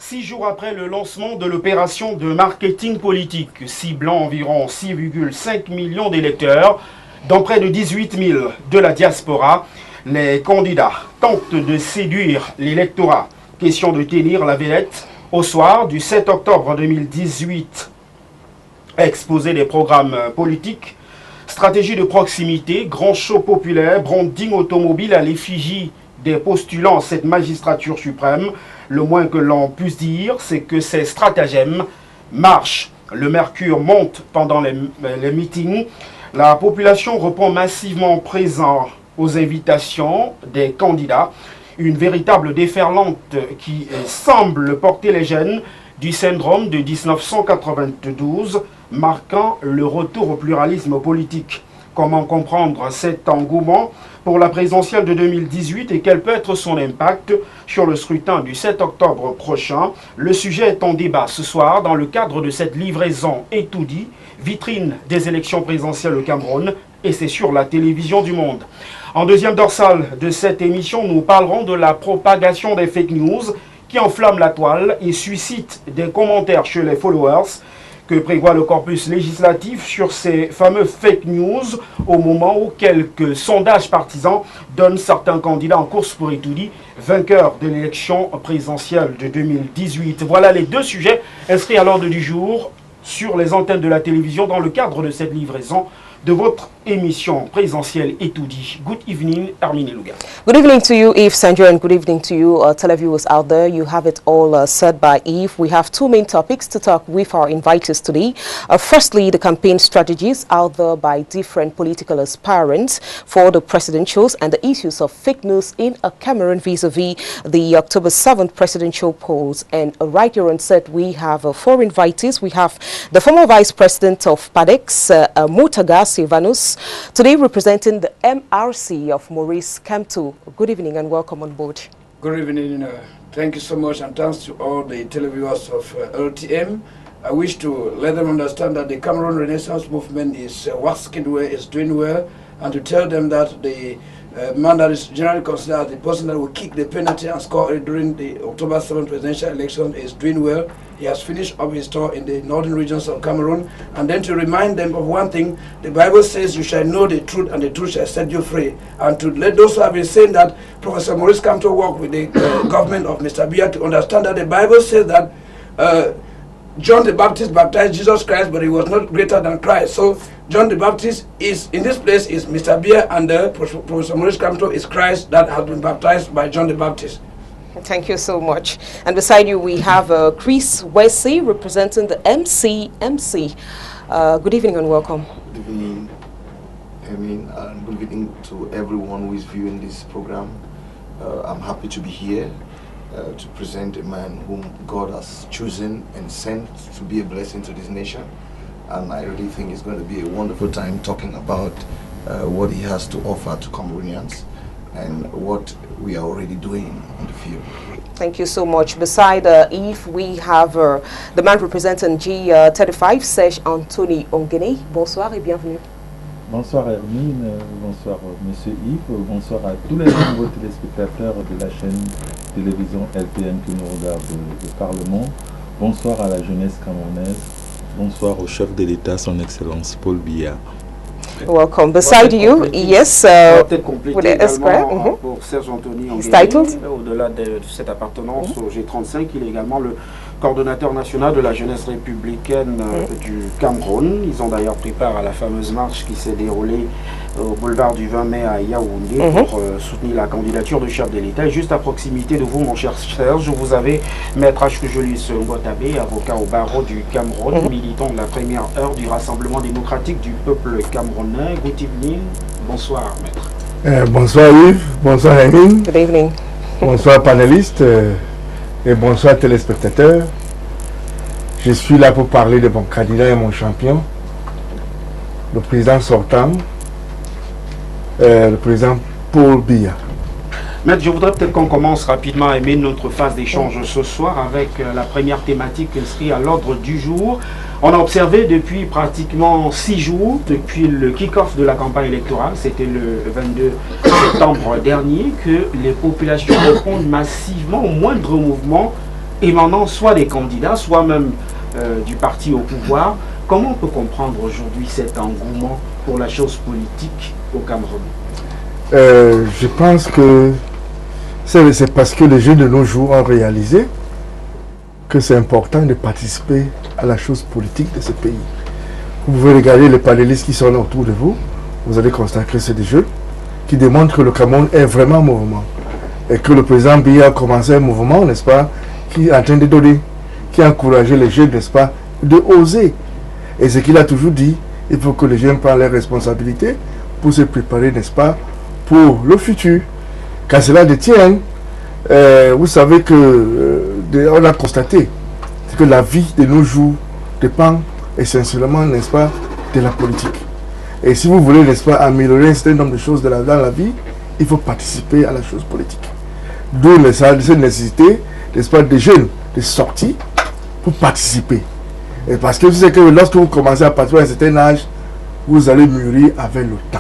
6 jours après le lancement de l'opération de marketing politique, ciblant environ 6,5 millions d'électeurs, dont près de 18 000 de la diaspora, les candidats tentent de séduire l'électorat. Question de tenir la vedette au soir du 7 octobre 2018. Exposé des programmes politiques, stratégie de proximité, grand show populaire, branding automobile à l'effigie des postulants à cette magistrature suprême. Le moins que l'on puisse dire, c'est que ces stratagèmes marchent. Le mercure monte pendant les meetings. La population répond massivement présent aux invitations des candidats. Une véritable déferlante qui semble porter les gènes du syndrome de 1992, marquant le retour au pluralisme politique. Comment comprendre cet engouement pour la présidentielle de 2018 et quel peut être son impact sur le scrutin du 7 octobre prochain? Le sujet est en débat ce soir dans le cadre de cette livraison Et tout dit, vitrine des élections présidentielles au Cameroun, et c'est sur la télévision du monde. En deuxième dorsale de cette émission, nous parlerons de la propagation des fake news qui enflamment la toile et suscitent des commentaires chez les followers. Que prévoit le corpus législatif sur ces fameux fake news au moment où quelques sondages partisans donnent certains candidats en course pour Etoudi vainqueurs de l'élection présidentielle de 2018. Voilà les deux sujets inscrits à l'ordre du jour sur les antennes de la télévision dans le cadre de cette livraison de votre émission présidentielle Etoudi. Good evening, Armine Luga. Good evening to you, Eve Sandra, and good evening to you, televiewers out there. You have it all said by Eve. We have two main topics to talk with our inviters today. Firstly, the campaign strategies out there by different political aspirants for the presidentials and the issues of fake news in Cameroon vis-a-vis the October 7th presidential polls. And right here on set, we have four invitees. We have the former Vice President of PADEX, Mutaga Silvanus, today representing the MRC of Maurice Kamto. Good evening and welcome on board. Good evening. Thank you so much, and thanks to all the televiewers of LTM. I wish to let them understand that the Cameroon Renaissance Movement is working well, is doing well, and to tell them that the man that is generally considered the person that will kick the penalty and score during the October 7th presidential election is doing well. He has finished up his tour in the northern regions of Cameroon. And then to remind them of one thing, the Bible says you shall know the truth and the truth shall set you free. And to let those who have been saying that Professor Maurice Kamto worked with the government of Mr. Biya to understand that the Bible says that John the Baptist baptized Jesus Christ, but he was not greater than Christ. So John the Baptist is, in this place, is Mr. Biya, and Professor Maurice Kamto is Christ that has been baptized by John the Baptist. Thank you so much. And beside you, we have Chris Wesley representing the MCMC. Good evening and welcome. Good evening, and good evening to everyone who is viewing this program. I'm happy to be here to present a man whom God has chosen and sent to be a blessing to this nation. And I really think it's going to be a wonderful time talking about what he has to offer to Cameroonians and what we are already doing on the field. Thank you so much. Beside Eve, we have the man representing G35, Serge Anthony Ongene. Bonsoir et bienvenue. Bonsoir Hermine, bonsoir Monsieur Yves, bonsoir à tous les nombreux téléspectateurs de la chaîne télévision LTM qui nous regardent de par le monde. Bonsoir à la jeunesse camerounaise. Bonsoir au chef de l'État, son Excellence Paul Biya. Welcome. Beside you, yes, with the également pour Serge Anthony Ongene. Au-delà de cette appartenance au G35, il est également le coordonnateur national de la jeunesse républicaine du Cameroun. Ils ont d'ailleurs pris part à la fameuse marche qui s'est déroulée au boulevard du 20 mai à Yaoundé pour soutenir la candidature de chef de l'État. Et juste à proximité de vous, mon cher Serge, vous avez Maître H. Julius Ngotabé, avocat au barreau du Cameroun, militant de la première heure du Rassemblement démocratique du peuple camerounais. Good evening. Bonsoir, Maître. Bonsoir Yves, bonsoir Emine. Good evening. Bonsoir panélistes et bonsoir téléspectateurs. Je suis là pour parler de mon candidat et mon champion, le président sortant, le président Paul Biya. Maître, je voudrais peut-être qu'on commence rapidement à aimer notre phase d'échange ce soir avec la première thématique inscrite à l'ordre du jour. On a observé depuis pratiquement 6 jours, depuis le kick-off de la campagne électorale, c'était le 22 septembre dernier, que les populations répondent massivement au moindre mouvement émanant soit des candidats, soit même du parti au pouvoir. Comment on peut comprendre aujourd'hui cet engouement pour la chose politique au Cameroun? Je pense que c'est parce que les jeunes de nos jours ont réalisé que c'est important de participer à la chose politique de ce pays. Vous pouvez regarder les panélistes qui sont là autour de vous, vous allez constater que c'est des jeunes qui démontrent que le Cameroun est vraiment un mouvement. Et que le président Biya a commencé un mouvement, n'est-ce pas, qui est en train de donner, qui a encouragé les jeunes, n'est-ce pas, de oser. Et ce qu'il a toujours dit, il faut que les jeunes prennent leurs responsabilités pour se préparer, n'est-ce pas, pour le futur. Car cela détient, vous savez que on a constaté que la vie de nos jours dépend essentiellement, n'est-ce pas, de la politique. Et si vous voulez, n'est-ce pas, améliorer un certain nombre de choses dans la vie, il faut participer à la chose politique. D'où cette nécessité, n'est-ce pas, des jeunes de sortir pour participer. Et parce que vous savez que lorsque vous commencez à participer à un certain âge, vous allez mûrir avec le temps.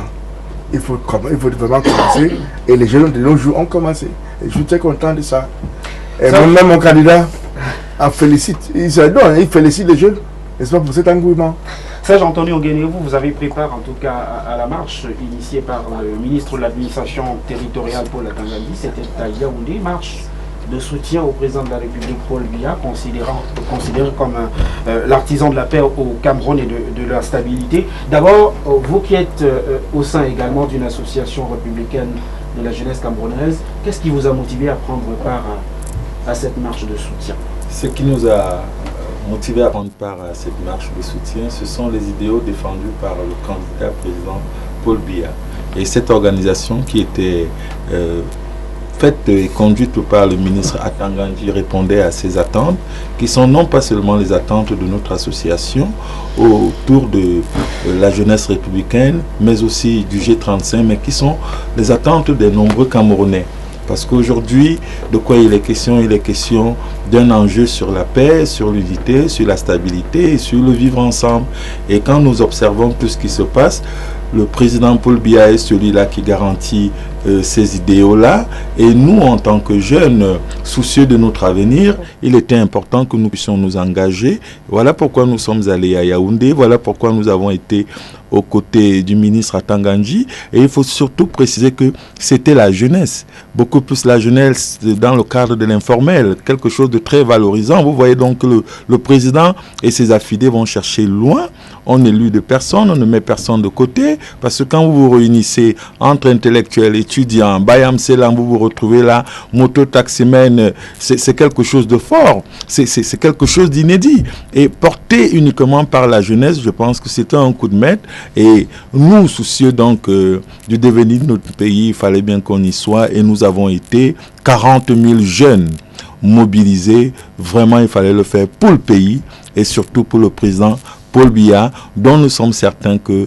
Il faut vraiment commencer. Et les jeunes de nos jours ont commencé. Et je suis très content de ça. Et même mon candidat en félicite. Il félicite les jeunes, n'est-ce pas, pour cet engouement. Serge Anthony Oguené, vous avez préparé en tout cas à la marche initiée par le ministre de l'administration territoriale Paul Atangandi. C'était à Yaoundé, marche de soutien au président de la République Paul Biya, considéré comme l'artisan de la paix au Cameroun et de la stabilité. D'abord, vous qui êtes au sein également d'une association républicaine de la jeunesse camerounaise, qu'est-ce qui vous a motivé à prendre part à cette marche de soutien? Ce qui nous a motivé à prendre part à cette marche de soutien, ce sont les idéaux défendus par le candidat président Paul Biya. Et cette organisation qui était faite et conduite par le ministre Atangandi répondait à ces attentes, qui sont non pas seulement les attentes de notre association autour de la jeunesse républicaine, mais aussi du G35, mais qui sont les attentes des nombreux Camerounais. Parce qu'aujourd'hui, de quoi il est question? Il est question d'un enjeu sur la paix, sur l'unité, sur la stabilité et sur le vivre ensemble. Et quand nous observons tout ce qui se passe, le président Paul Biya est celui-là qui garantit ces idéaux-là. Et nous, en tant que jeunes soucieux de notre avenir, il était important que nous puissions nous engager. Voilà pourquoi nous sommes allés à Yaoundé. Voilà pourquoi nous avons été aux côtés du ministre Atangandi. Et il faut surtout préciser que c'était la jeunesse. Beaucoup plus la jeunesse dans le cadre de l'informel. Quelque chose de très valorisant. Vous voyez donc que le président et ses affidés vont chercher loin. On n'élit de personne, on ne met personne de côté. Parce que quand vous vous réunissez entre intellectuels, étudiants, Bayam Selam, vous vous retrouvez là, moto-taximène, c'est quelque chose de fort. C'est quelque chose d'inédit. Et porté uniquement par la jeunesse, je pense que c'était un coup de maître. Et nous, soucieux donc du devenir de notre pays, il fallait bien qu'on y soit. Et nous avons été 40 000 jeunes mobilisés. Vraiment, il fallait le faire pour le pays et surtout pour le président Paul Biya, dont nous sommes certains que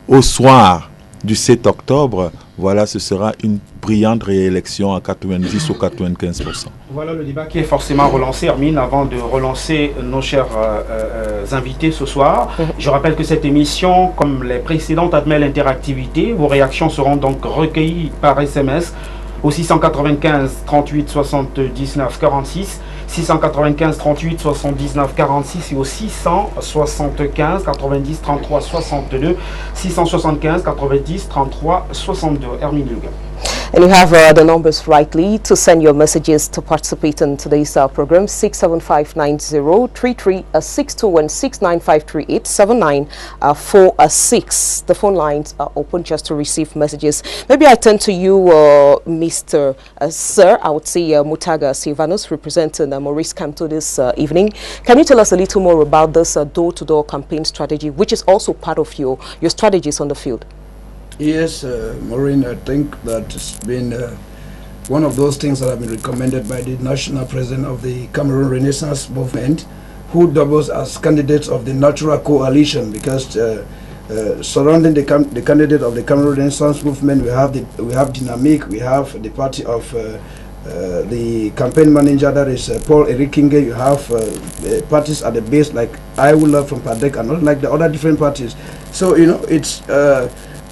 au soir du 7 octobre, voilà, ce sera une brillante réélection à 90 ou 95%. Voilà le débat qui est forcément relancé, Hermine, avant de relancer nos chers invités ce soir. Je rappelle que cette émission, comme les précédentes, admet l'interactivité. Vos réactions seront donc recueillies par SMS au 695 38 79 46, 695 38 79 46 et au 675 90 33 62, 675 90 33 62. Hermine Luga. And you have the numbers rightly to send your messages to participate in today's program. 675903362 and 695387946. The phone lines are open just to receive messages. Maybe I turn to you, Mr. Sir, I would say Mutaga Silvanus, representing Maurice Kamto this evening. Can you tell us a little more about this door-to-door campaign strategy, which is also part of your strategies on the field? Yes, Maureen, I think that it's been one of those things that have been recommended by the national president of the Cameroon Renaissance Movement, who doubles as candidates of the Natural Coalition, because surrounding the candidate of the Cameroon Renaissance Movement, we have Dynamique, we have the party of the campaign manager, that is Paul Erikinge. You have parties at the base like I Will Love from Padek and not like the other different parties. So, you know, it's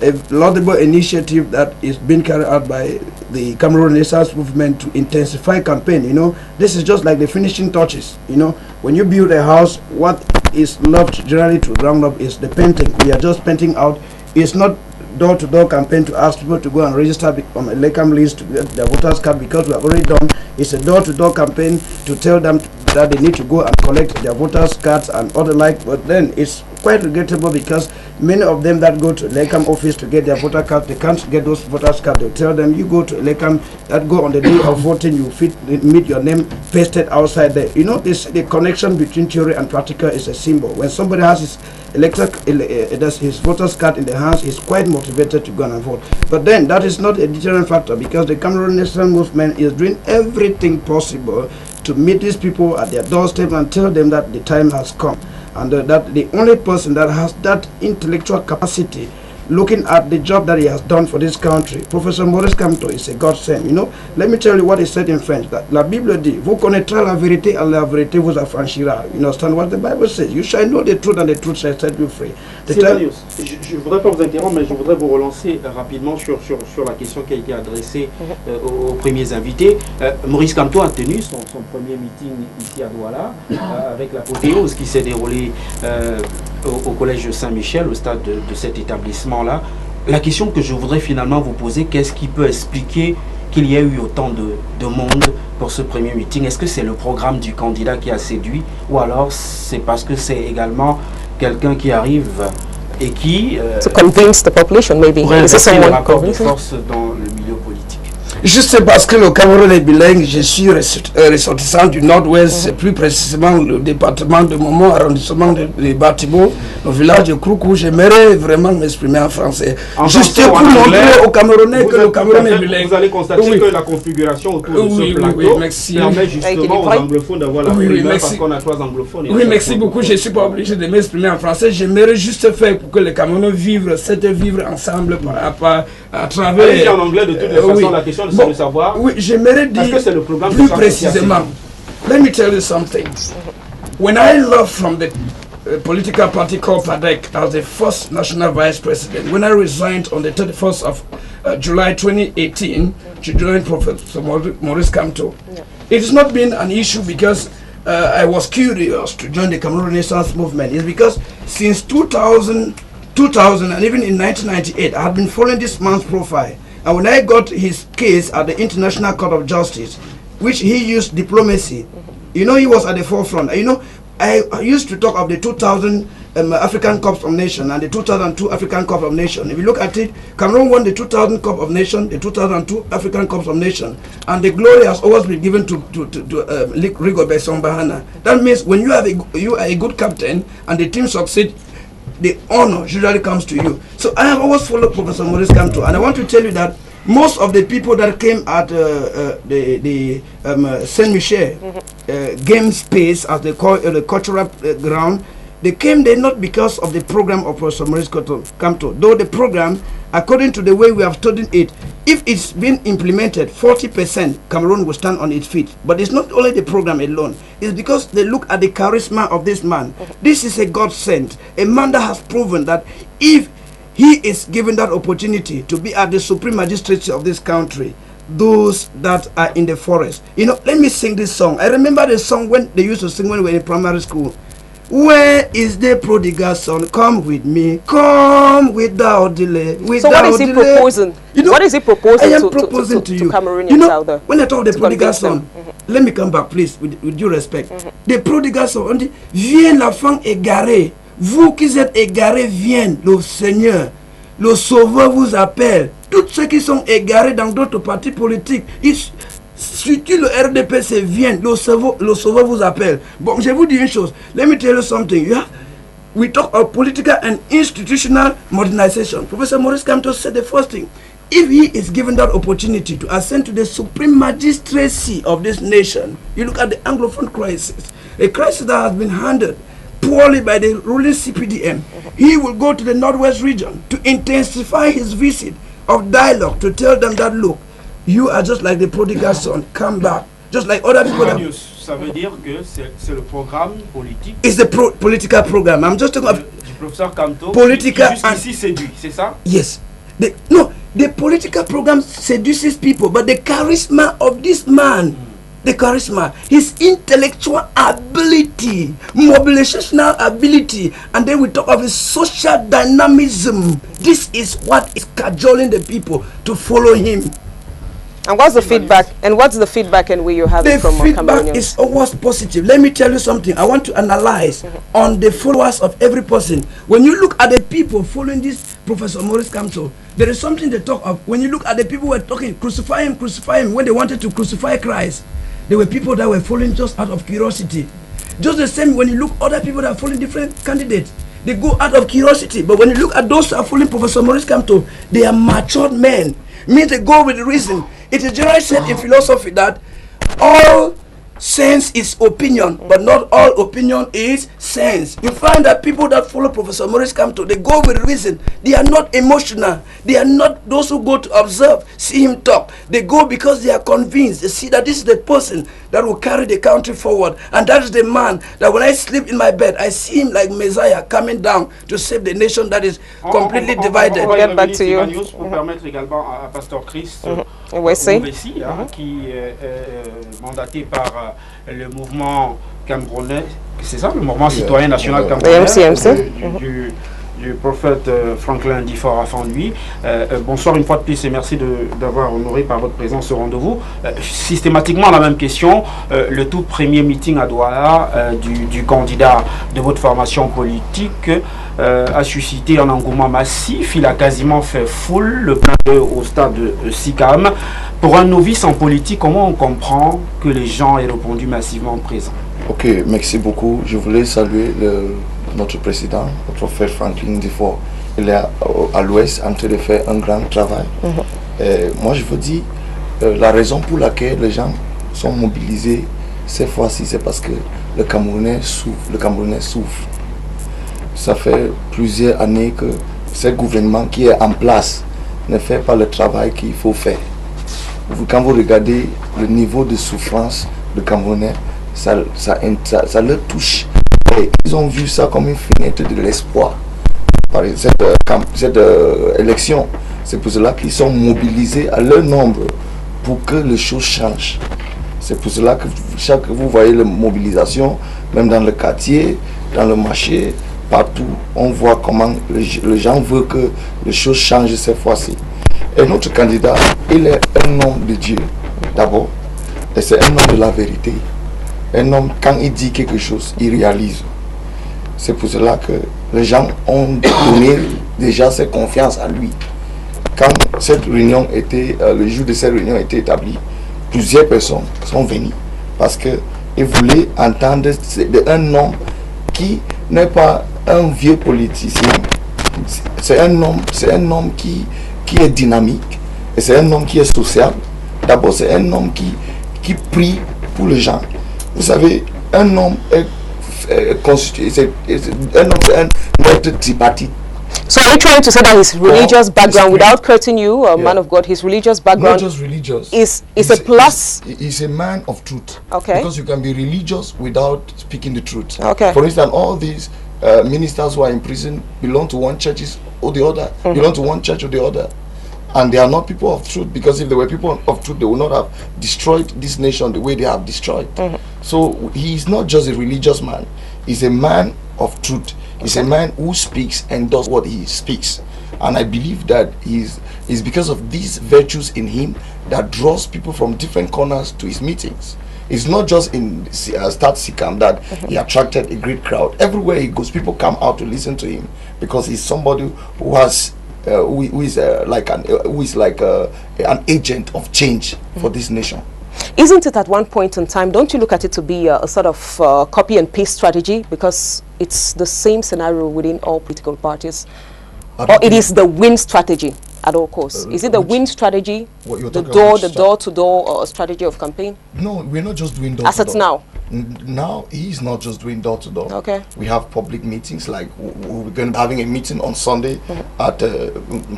a laudable initiative that is being carried out by the Cameroon Renaissance movement to intensify campaign. You know, this is just like the finishing touches. You know, when you build a house, what is left generally to ground up is the painting. We are just painting out. It's not door-to-door campaign to ask people to go and register on a LECAM list to get their voters card, because we have already done. It's a door-to-door campaign to tell them that they need to go and collect their voters cards and other like. But then it's quite regrettable, because many of them that go to LECAM office to get their voter card, they can't get those voters cards. They tell them, you go to LECAM, that go on the day of voting, you meet your name pasted outside there. You know, the connection between theory and practical is a symbol. When somebody has his his voter's card in the hands, he's quite motivated to go and vote. But then that is not a deterrent factor, because the Cameroon National Movement is doing everything possible to meet these people at their doorstep and tell them that the time has come, and that the only person that has that intellectual capacity, looking at the job that he has done for this country, Professor Maurice Kamto, is a godsend. You know, let me tell you what he said in French, that La Bible dit, vous connaîtrez la vérité et la vérité vous affranchira. You understand what the Bible says? You shall know the truth and the truth shall set you free. Sylvanus, je ne voudrais pas vous interrompre, mais je voudrais vous relancer rapidement sur la question qui a été adressée aux premiers invités. Maurice Kamto a tenu son premier meeting ici à Douala, avec l'apothéose qui s'est déroulée au collège Saint-Michel, au stade de cet établissement-là. La question que je voudrais finalement vous poser, qu'est-ce qui peut expliquer qu'il y a eu autant de monde pour ce premier meeting? Est-ce que c'est le programme du candidat qui a séduit, ou alors c'est parce que c'est également quelqu'un qui arrive et qui to convince the population, maybe. pourrait inverser le rapport de force dans le milieu politique? Juste parce que le Cameroun est bilingue, je suis ressortissant du Nord-Ouest, plus précisément le département de Momo, arrondissement de Batibo, le village de Kroukou. J'aimerais vraiment m'exprimer en français. Juste pour montrer aux Camerounais que le Cameroun est bilingue. Vous allez constater que la configuration autour de ce plateau permet justement aux anglophones d'avoir la primeur, parce qu'on a 3 anglophones. Oui, merci beaucoup. Je ne suis pas obligé de m'exprimer en français. J'aimerais juste faire pour que les Camerounais vivent ensemble à travers... Allez-y en anglais de toute façon, la question de savoir. Oui, j'aimerais dire plus précisément. Let me tell you something. When I left from the political party called PADEC as the first national vice president, when I resigned on the 31st of July 2018 to join Professor Maurice Kamto, it has not been an issue because I was curious to join the Cameroon Renaissance movement. It's because since 2000 and even in 1998, I had been following this man's profile. And when I got his case at the International Court of Justice, which he used diplomacy, you know, he was at the forefront. You know, I used to talk of the 2000 African Cup of Nations and the 2002 African Cup of Nations. If you look at it, Cameroon won the 2000 Cup of Nations, the 2002 African Cup of Nations, and the glory has always been given to Rigobert Song-Bahana. That means when you are a good captain and the team succeeds, the honor usually comes to you. So I have always followed Professor Maurice Kamto, and I want to tell you that most of the people that came at the Saint Michel game space, as they call it, the cultural ground, they came there not because of the program of Professor Maurice Kamto, though the program, according to the way we have studied it, if it's been implemented, 40% Cameroon will stand on its feet. But it's not only the program alone. It's because they look at the charisma of this man. This is a godsend. A man that has proven that if he is given that opportunity to be at the supreme magistracy of this country, those that are in the forest. You know, let me sing this song. I remember the song when they used to sing when we were in primary school. Where is the prodigal son? Come with me, come without delay. Without so what is he proposing? You know, what is he proposing, I am proposing to you? Cameroonians you know, out there? When I talk the prodigal son, let me come back please, with due respect. The prodigal son, on dit, viens l'enfant égaré. Vous qui êtes égarés, viens, le Seigneur, le Sauveur vous appelle. Tous ceux qui sont égarés dans d'autres partis politiques, surtout le RDP, c'est viens, le Sauveur vous appelle. Bon, je vous dis une chose. Let me tell you something. We talk of political and institutional modernization. Professor Maurice Kamto said the first thing. If he is given that opportunity to ascend to the supreme magistracy of this nation, you look at the Anglophone crisis, a crisis that has been handled poorly by the ruling CPDM. He will go to the Northwest region to intensify his visit of dialogue to tell them that, look, you are just like the prodigal son, come back. Just like other people. Ça veut dire que c'est le programme politique. It's the political program. I'm just talking of du professeur Kamto political qui jusqu'ici séduit, c'est ça? Yes. The political program seduces people, but the charisma of this man, the charisma, his intellectual ability, mobilizational ability, and then we talk of his social dynamism. This is what is cajoling the people to follow him. And what's the feedback? And what's the feedback and where you have it from The feedback is always positive. Let me tell you something. I want to analyze on the followers of every person. When you look at the people following this Professor Maurice Kamto, there is something they talk of. When you look at the people who were talking, crucify him, when they wanted to crucify Christ, there were people that were following just out of curiosity. Just the same when you look other people that are following different candidates, they go out of curiosity. But when you look at those who are following Professor Maurice Kamto, they are matured men. Means they go with reason. It is generally said in philosophy that all sense is opinion, but not all opinion is sense. You find that people that follow Professor Maurice Kamto, they go with reason. They are not emotional. They are not those who go to observe, see him talk. They go because they are convinced. They see that this is the person that will carry the country forward. And that is the man that when I sleep in my bed, I see him like Messiah coming down to save the nation that is completely divided. On va get back to you. Pour permettre également à Pasteur Christ Wessy, qui est mandaté par le mouvement camerounais, c'est ça, le mouvement citoyen national camerounais, du prophète Franklin Difford avant lui. Bonsoir une fois de plus et merci d'avoir honoré par votre présence ce rendez-vous. Systématiquement la même question, le tout premier meeting à Douala du candidat de votre formation politique a suscité un engouement massif, il a quasiment fait foule le plein au stade de SICAM. Pour un novice en politique, comment on comprend que les gens aient répondu massivement présents? Ok, merci beaucoup. Je voulais saluer notre président, le prophète Franklin Difford. Il est à l'ouest en train de faire un grand travail. Moi, je vous dis, la raison pour laquelle les gens sont mobilisés cette fois-ci, c'est parce que le Camerounais souffre. Ça fait plusieurs années que ce gouvernement qui est en place ne fait pas le travail qu'il faut faire. Quand vous regardez le niveau de souffrance du Camerounais, ça leur touche. Et ils ont vu ça comme une fenêtre de l'espoir par cette élection. C'est pour cela qu'ils sont mobilisés à leur nombre pour que les choses changent. C'est pour cela que vous voyez la mobilisation, même dans le quartier, dans le marché, partout. On voit comment les gens veulent que les choses changent cette fois-ci. Et notre candidat, il est un homme de Dieu, d'abord. Et c'est un homme de la vérité. Un homme, quand il dit quelque chose, il réalise. C'est pour cela que les gens ont donné déjà cette confiance à lui. Quand cette réunion le jour de cette réunion était établi, plusieurs personnes sont venues parce qu'ils voulaient entendre d'un homme qui n'est pas un vieux politicien. C'est un homme qui est dynamique et c'est un homme qui est social. D'abord, c'est un homme qui prie pour les gens. Vous savez, un homme est constitué, c'est un maître tripartite. So are you trying to say that his religious background, without cutting you, man of God, his religious background not just religious, is a plus? He's a man of truth. Okay. Because you can be religious without speaking the truth. Okay. For instance, all these ministers who are in prison belong to one church or the other, belong to one church or the other. And they are not people of truth, because if they were people of truth, they would not have destroyed this nation the way they have destroyed. So he is not just a religious man. He's a man of truth. He's a man who speaks and does what he speaks. And I believe that it's because of these virtues in him that draws people from different corners to his meetings. It's not just in Start SICAM that he attracted a great crowd. Everywhere he goes, people come out to listen to him because he's somebody who has who is like an agent of change for this nation. Isn't it at one point in time, don't you look at it to be a sort of copy and paste strategy, because it's the same scenario within all political parties? Or it is the win strategy at all costs? Is it the win strategy, the door-to-door strategy of campaign? No, we're not just doing door-to-door. As it's now? Now, he's not just doing door-to-door. Okay. We have public meetings, like we're going to be having a meeting on Sunday at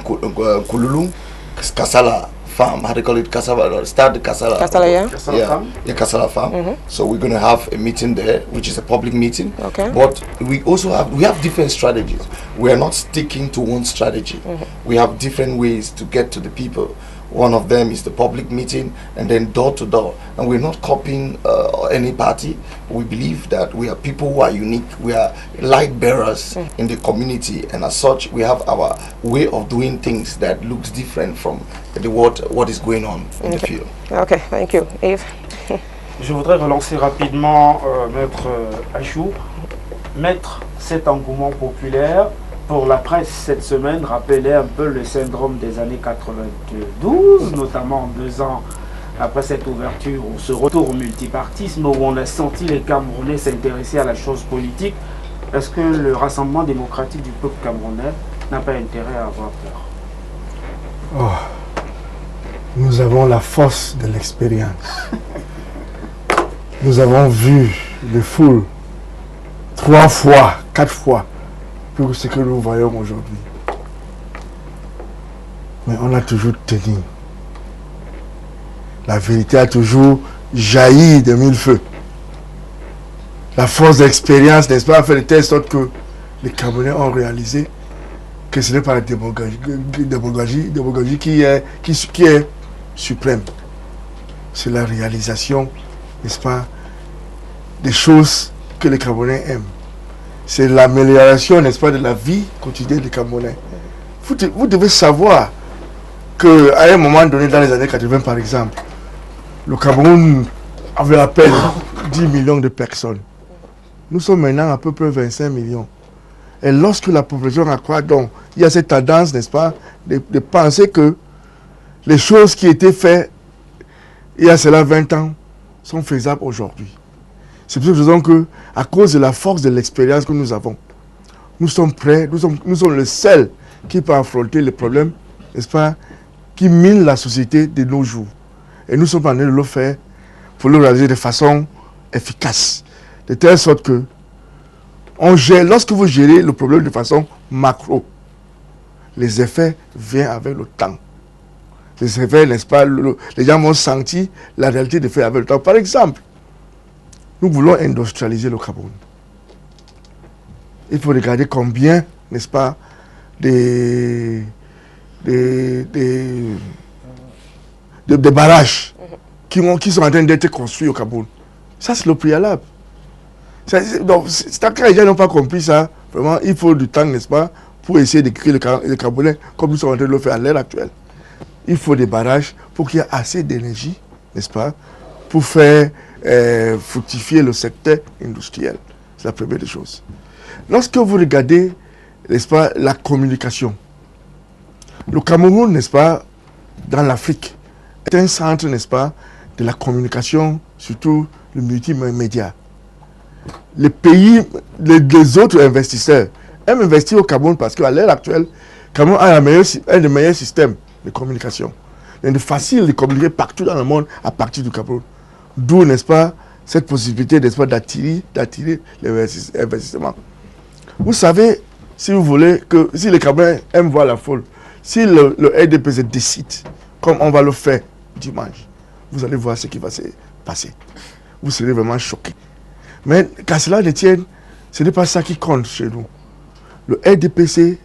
Kululung. Kassala farm. How do you call it? Kassala. Start the Kassala. Kassala, yeah. Kassala Farm? Yeah, Kassala farm. So we're going to have a meeting there, which is a public meeting. Okay. But we also have different strategies. We are not sticking to one strategy. We have different ways to get to the people. One of them is the public meeting and then door to door. And we're not copying any party. We believe that we are people who are unique. We are light bearers in the community, and as such, we have our way of doing things that looks different from what is going on in the field. Okay, thank you. Yves? Je voudrais relancer rapidement Maître Achou. Maître, cet engouement populaire pour la presse cette semaine rappelait un peu le syndrome des années 92, notamment 2 ans après cette ouverture ou ce retour au multipartisme où on a senti les Camerounais s'intéresser à la chose politique. Est-ce que le Rassemblement démocratique du peuple camerounais n'a pas intérêt à avoir peur? Nous avons la force de l'expérience. Nous avons vu les foules 3 fois, 4 fois plus que ce que nous voyons aujourd'hui. Mais on a toujours tenu. La vérité a toujours jailli de 1000 feux. La force d'expérience, n'est-ce pas, a fait de telle sorte que les Camerounais ont réalisé que ce n'est pas la démagogie qui est suprême. C'est la réalisation, n'est-ce pas, des choses que les Camerounais aiment. C'est l'amélioration, n'est-ce pas, de la vie quotidienne des Camerounais. Vous devez savoir qu'à un moment donné, dans les années 80 par exemple, le Cameroun avait à peine 10 millions de personnes. Nous sommes maintenant à peu près 25 millions. Et lorsque la population accroît, donc, il y a cette tendance, n'est-ce pas, de penser que les choses qui étaient faites il y a cela 20 ans sont faisables aujourd'hui. C'est pour cette raison que, à cause de la force de l'expérience que nous avons, nous sommes prêts, nous sommes le seul qui peut affronter les problèmes, n'est-ce pas, qui minent la société de nos jours. Et nous sommes en train de le faire pour le réaliser de façon efficace. De telle sorte que, lorsque vous gérez le problème de façon macro, les effets viennent avec le temps. Les effets, n'est-ce pas, les gens vont sentir la réalité des faits avec le temps. Par exemple, nous voulons industrialiser le Cameroun. Il faut regarder combien, n'est-ce pas, des barrages qui sont en train d'être construits au Cameroun. Ça, c'est le préalable. Donc, quand les gens n'ont pas compris ça, vraiment, il faut du temps, n'est-ce pas, pour essayer de créer le Camerounais comme nous sommes en train de le faire à l'heure actuelle. Il faut des barrages pour qu'il y ait assez d'énergie, n'est-ce pas, pour faire fructifier le secteur industriel. C'est la première des choses. Lorsque vous regardez, n'est-ce pas, la communication, le Cameroun, n'est-ce pas, dans l'Afrique, est un centre, n'est-ce pas, de la communication, surtout le multimédia. Les pays, les autres investisseurs aiment investir au Cameroun parce qu'à l'heure actuelle, le Cameroun a un des meilleurs systèmes de communication. Il est facile de communiquer partout dans le monde à partir du Cameroun. D'où, n'est-ce pas, cette possibilité, n'est-ce pas, d'attirer les investissements. Vous savez, si vous voulez, que si les Camerounais aiment voir la foule, si le RDPC décide, comme on va le faire dimanche, vous allez voir ce qui va se passer. Vous serez vraiment choqués. Mais qu'à cela ne tienne, ce n'est pas ça qui compte chez nous. Le RDPC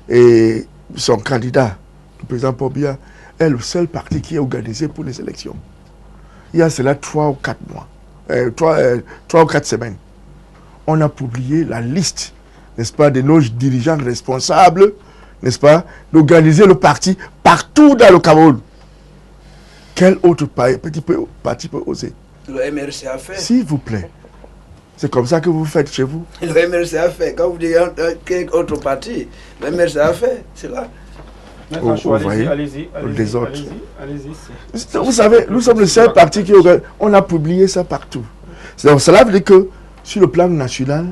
et son candidat, le président Paul Biya, est le seul parti qui est organisé pour les élections. Il y a cela 3 ou 4 mois, 3 ou 4 semaines. On a publié la liste, n'est-ce pas, de nos dirigeants responsables, n'est-ce pas, d'organiser le parti partout dans le Cameroun. Quel autre parti peut oser? Le MRC a fait. S'il vous plaît. C'est comme ça que vous faites chez vous? Le MRC a fait. Quand vous dites quel autre parti, le MRC a fait. C'est là. Allez-y. Les autres. Vous savez, nous sommes le seul parti qui on a publié ça partout. Donc, cela veut dire que sur le plan national,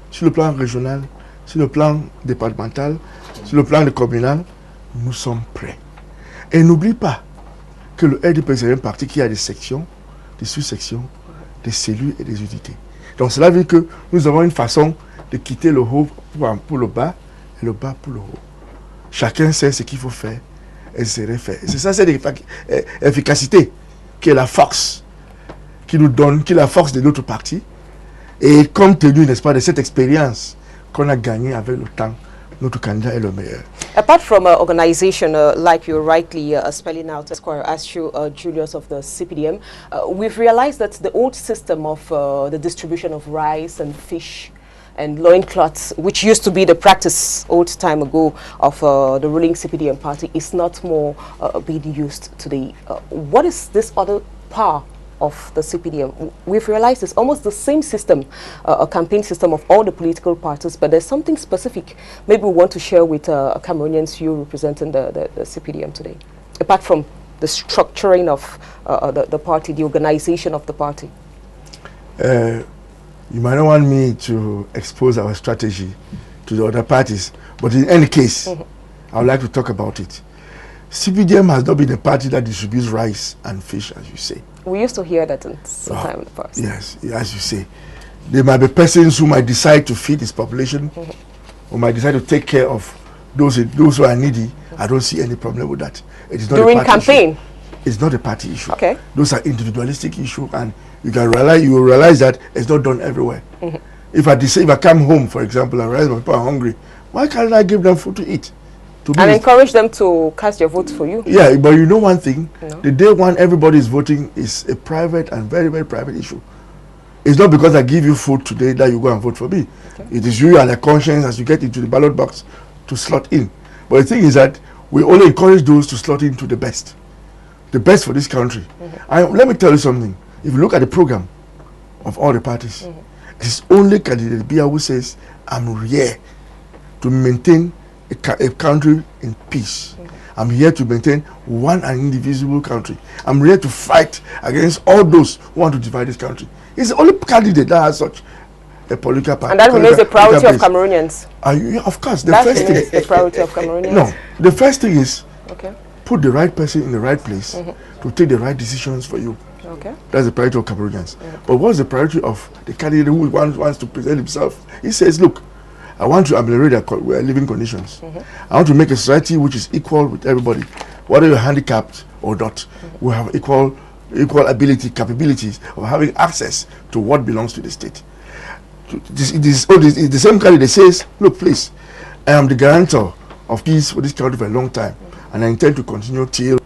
sur le plan régional, sur le plan départemental, sur le plan communal, nous sommes prêts. Et n'oublie pas que le RDP c'est un parti qui a des sections, des sous-sections, des cellules et des unités. Donc cela veut dire que nous avons une façon de quitter le haut pour le bas et le bas pour le haut. Chacun sait ce qu'il faut faire elle serait faite. C'est ça, c'est l'efficacité qui est la force, qui nous donne, qui est la force de notre parti. Et compte tenu, n'est-ce pas, de cette expérience qu'on a gagnée avec le temps, notre candidat est le meilleur. Apart from organization, like you're rightly spelling out, Esquire Astro Julius of the CPDM, we've realized that the old system of the distribution of rice and fish and loincloths, which used to be the practice old time ago of the ruling CPDM party, is not more being used today. What is this other power of the CPDM? We've realized it's almost the same system, a campaign system of all the political parties, but there's something specific maybe we want to share with Cameroonians, you representing the CPDM today, apart from the structuring of the party, the organization of the party. You might not want me to expose our strategy to the other parties, but in any case, I would like to talk about it. CPDM has not been a party that distributes rice and fish, as you say. We used to hear that in some time in the past. Yes, as you say. There might be persons who might decide to feed this population, or might decide to take care of those who are needy. I don't see any problem with that. It is not during a party campaign? Issue. It's not a party issue. Okay. Those are individualistic issues, and you will realize that it's not done everywhere. If I come home, for example, and realize my people are hungry, why can't I give them food to eat? And encourage them to cast their votes for you. Yeah, but you know one thing, the day when everybody is voting is a private and very, very private issue. It's not because I give you food today that you go and vote for me. Okay. It is you and the conscience as you get into the ballot box to slot in. But the thing is that we only encourage those to slot into the best for this country. And let me tell you something. If you look at the program of all the parties, it's only candidate Biya who says, I'm here to maintain a country in peace. I'm here to maintain one and indivisible country. I'm here to fight against all those who want to divide this country. He's the only candidate that has such a political party. And that remains the priority of Cameroonians. Of course, the first thing is the priority of Cameroonians. No, the first thing is put the right person in the right place to take the right decisions for you. Okay. That's the priority of Cameroonians. But what's the priority of the candidate who wants to present himself? He says, look, I want to ameliorate their living conditions. I want to make a society which is equal with everybody, whether you're handicapped or not. We have equal ability, capabilities of having access to what belongs to the state. The same candidate says, look, please, I am the guarantor of peace for this country for a long time, and I intend to continue till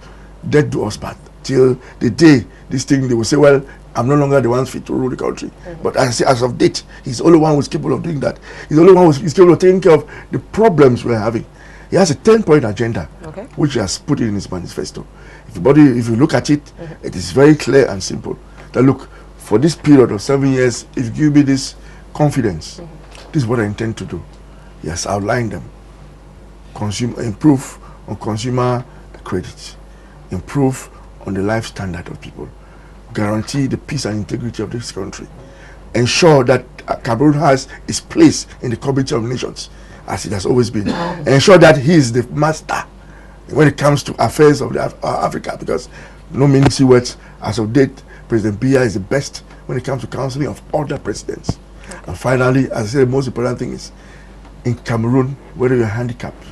death do us part, till the day this thing, they will say, well, I'm no longer the one fit to rule the country. But as of date, he's the only one who's capable of doing that. He's the only one who's capable of taking care of the problems we're having. He has a 10-point agenda, which he has put in his manifesto. If you look at it, it is very clear and simple. That look, for this period of 7 years, if you give me this confidence, this is what I intend to do. He has outlined them. Improve on consumer credit. Improve on the life standard of people. Guarantee the peace and integrity of this country. Ensure that Cameroon has its place in the community of nations, as it has always been. Ensure that he is the master when it comes to affairs of Africa, because no meaning words, as of date, President Biya is the best when it comes to counseling of other presidents. And finally, as I said, the most important thing is, in Cameroon, whether you're handicapped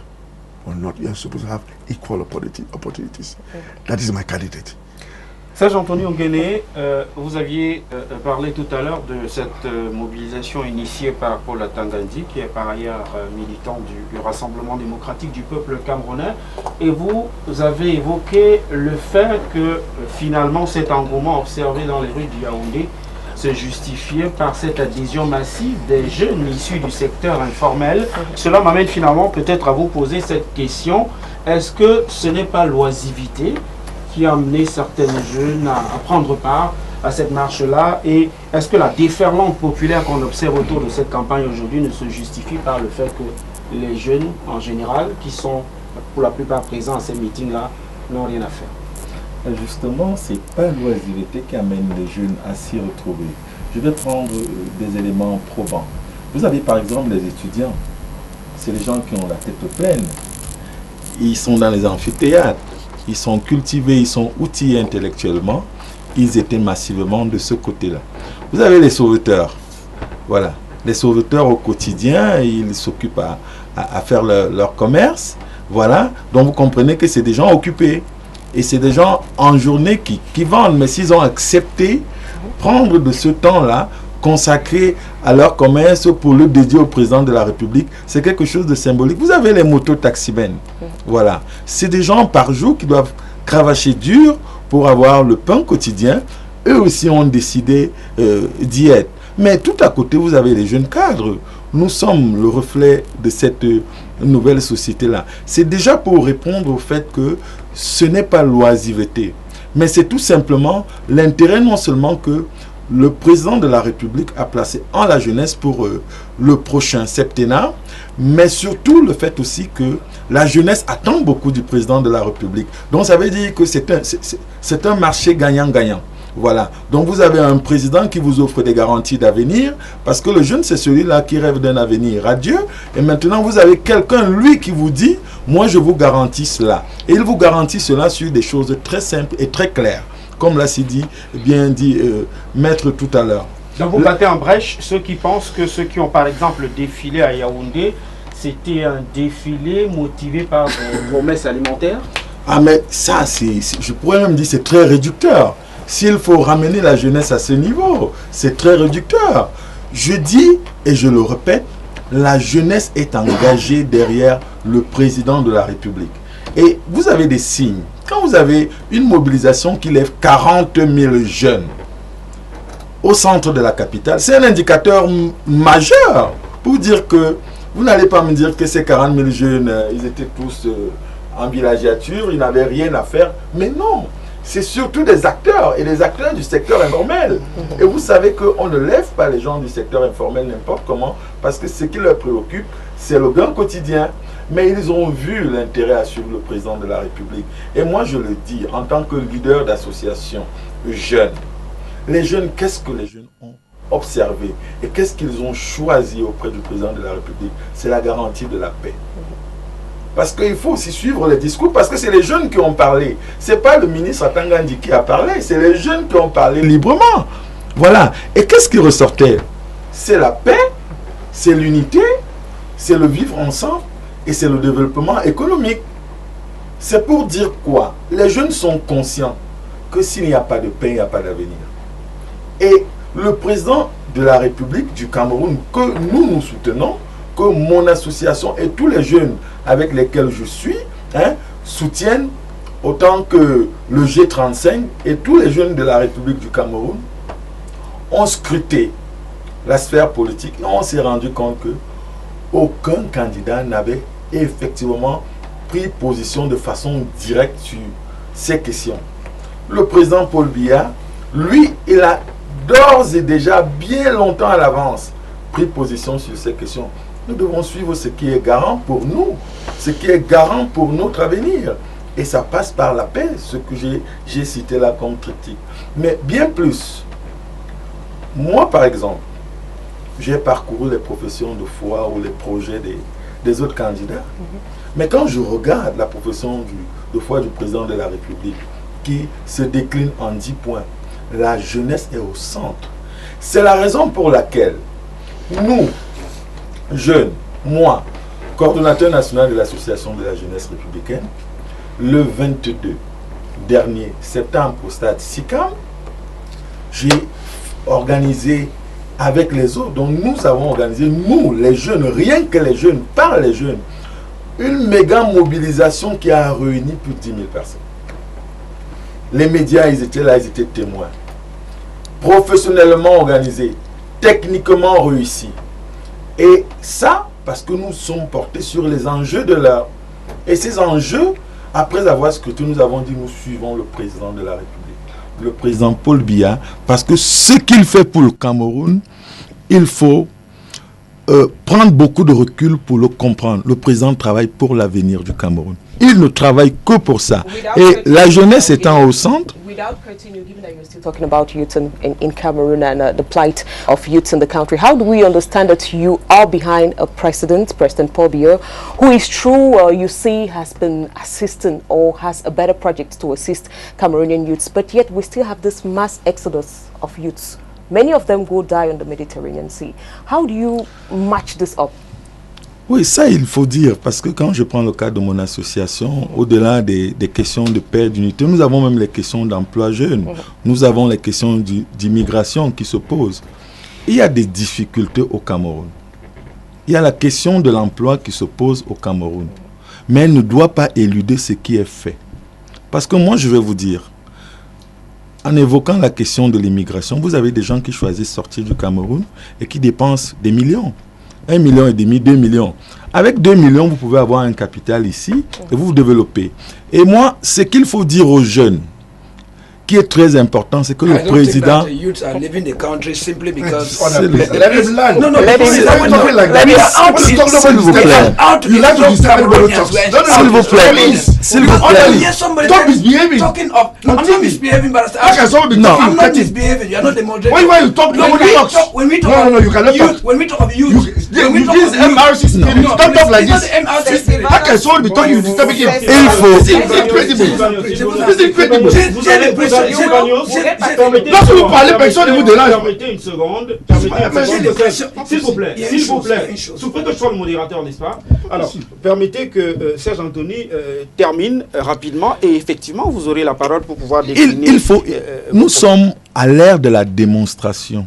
or not, you're supposed to have equal opportunities. That is my candidate. Serge Anthony Onguéné, vous aviez parlé tout à l'heure de cette mobilisation initiée par Paul Atangandi, qui est par ailleurs militant du Rassemblement démocratique du peuple camerounais, et vous avez évoqué le fait que finalement cet engouement observé dans les rues du Yaoundé se justifiait par cette adhésion massive des jeunes issus du secteur informel. Cela m'amène finalement peut-être à vous poser cette question. Est-ce que ce n'est pas l'oisivité qui a amené certaines jeunes à prendre part à cette marche-là, et est-ce que la déferlante populaire qu'on observe autour de cette campagne aujourd'hui ne se justifie par le fait que les jeunes en général, qui sont pour la plupart présents à ces meetings-là, n'ont rien à faire? Justement, ce n'est pas l'oisiveté qui amène les jeunes à s'y retrouver. Je vais prendre des éléments probants. Vous avez par exemple les étudiants, c'est les gens qui ont la tête pleine, ils sont dans les amphithéâtres, ils sont cultivés, ils sont outillés intellectuellement, ils étaient massivement de ce côté-là. Vous avez les sauveteurs, voilà, les sauveteurs au quotidien, ils s'occupent à faire leur commerce, Voilà, donc vous comprenez que c'est des gens occupés. Et c'est des gens en journée qui vendent. Mais s'ils ont accepté prendre de ce temps-là, consacré à leur commerce pour le dédier au président de la République, c'est quelque chose de symbolique. Vous avez les motos-taximens. Voilà. C'est des gens par jour qui doivent cravacher dur pour avoir le pain quotidien. Eux aussi ont décidé d'y être. Mais tout à côté, vous avez les jeunes cadres. Nous sommes le reflet de cette nouvelle société-là. C'est déjà pour répondre au fait que ce n'est pas l'oisiveté, mais c'est tout simplement l'intérêt non seulement que le président de la République a placé en la jeunesse pour le prochain septennat, mais surtout le fait aussi que la jeunesse attend beaucoup du président de la République. Donc ça veut dire que c'est un marché gagnant-gagnant. Voilà. Donc vous avez un président qui vous offre des garanties d'avenir, parce que le jeune, c'est celui-là qui rêve d'un avenir radieux. Et maintenant, vous avez quelqu'un, lui, qui vous dit, moi, je vous garantis cela. Et il vous garantit cela sur des choses très simples et très claires. Comme l'a bien dit Maître tout à l'heure. Donc vous battez en brèche ceux qui pensent que ceux qui ont par exemple défilé à Yaoundé, c'était un défilé motivé par des promesses alimentaires. Ah mais ça, je pourrais même dire c'est très réducteur. S'il faut ramener la jeunesse à ce niveau, c'est très réducteur. Je dis, et je le répète, la jeunesse est engagée derrière le président de la République. Et vous avez des signes. Quand vous avez une mobilisation qui lève 40 000 jeunes au centre de la capitale, c'est un indicateur majeur pour dire que vous n'allez pas me dire que ces 40 000 jeunes, ils étaient tous en villagiature, ils n'avaient rien à faire. Mais non, c'est surtout des acteurs et des acteurs du secteur informel. Et vous savez qu'on ne lève pas les gens du secteur informel n'importe comment, parce que ce qui leur préoccupe, c'est le gain quotidien. Mais ils ont vu l'intérêt à suivre le président de la République. Et moi, je le dis, en tant que leader d'association jeune, les jeunes, qu'est-ce que les jeunes ont observé et qu'est-ce qu'ils ont choisi auprès du président de la République? C'est la garantie de la paix. Parce qu'il faut aussi suivre les discours, parce que c'est les jeunes qui ont parlé. Ce n'est pas le ministre Atangandi qui a parlé, c'est les jeunes qui ont parlé librement. Voilà. Et qu'est-ce qui ressortait? C'est la paix, c'est l'unité, c'est le vivre ensemble et c'est le développement économique. C'est pour dire quoi? Les jeunes sont conscients que s'il n'y a pas de paix, il n'y a pas d'avenir. Et le président de la République du Cameroun, que nous soutenons, que mon association et tous les jeunes avec lesquels je suis soutiennent, autant que le G35 et tous les jeunes de la République du Cameroun ont scruté la sphère politique et on s'est rendu compte que aucun candidat n'avait effectivement pris position de façon directe sur ces questions. Le président Paul Biya, lui, il a d'ores et déjà bien longtemps à l'avance pris position sur ces questions. Nous devons suivre ce qui est garant pour nous, ce qui est garant pour notre avenir. Et ça passe par la paix, ce que j'ai cité là comme critique. Mais bien plus, moi par exemple, j'ai parcouru les professions de foi ou les projets des autres candidats. Mais quand je regarde la profession de foi du président de la République, qui se décline en 10 points, la jeunesse est au centre. C'est la raison pour laquelle nous, jeunes, moi, coordonnateur national de l'association de la jeunesse républicaine, le 22 dernier septembre au stade SICAM, j'ai organisé avec les autres, donc nous avons organisé, nous les jeunes, rien que les jeunes, par les jeunes, une méga mobilisation qui a réuni plus de 10 000 personnes. Les médias, ils étaient là, ils étaient témoins. Professionnellement organisés, techniquement réussis. Et ça, parce que nous sommes portés sur les enjeux de l'heure. Et ces enjeux, après avoir scruté, nous avons dit, nous suivons le président de la République, le président Paul Biya, parce que ce qu'il fait pour le Cameroun, il faut prendre beaucoup de recul pour le comprendre. Le président travaille pour l'avenir du Cameroun. Il ne travaille que pour ça. Et la jeunesse étant au centre. Without continue, given that you're still talking about youth in Cameroon and the plight of youth in the country, how do we understand that you are behind a President Paul Biya, who is true, you see, has been assisting or has a better project to assist Cameroonian youths, but yet we still have this mass exodus of youths. Many of them go die on the Mediterranean Sea. How do you match this up? Oui, ça il faut dire, parce que quand je prends le cas de mon association, au-delà des questions de paix, d'unité, nous avons même les questions d'emploi jeune, nous avons les questions d'immigration qui se posent. Il y a des difficultés au Cameroun. Il y a la question de l'emploi qui se pose au Cameroun. Mais elle ne doit pas éluder ce qui est fait. Parce que moi, je vais vous dire, en évoquant la question de l'immigration, vous avez des gens qui choisissent de sortir du Cameroun et qui dépensent des millions. 1,5 million, 2 millions. Avec 2 millions, vous pouvez avoir un capital ici et vous vous développez. Et moi, ce qu'il faut dire aux jeunes, qui est très important, c'est que le président... S'il vous Lorsque vous parlez, personne ne vous dérange. Permettez une seconde. S'il vous plaît. Souffrez que je sois le modérateur, n'est-ce pas? Alors, permettez que Serge Anthony termine rapidement et effectivement, vous aurez la parole pour pouvoir définir. Nous sommes à l'ère de la démonstration.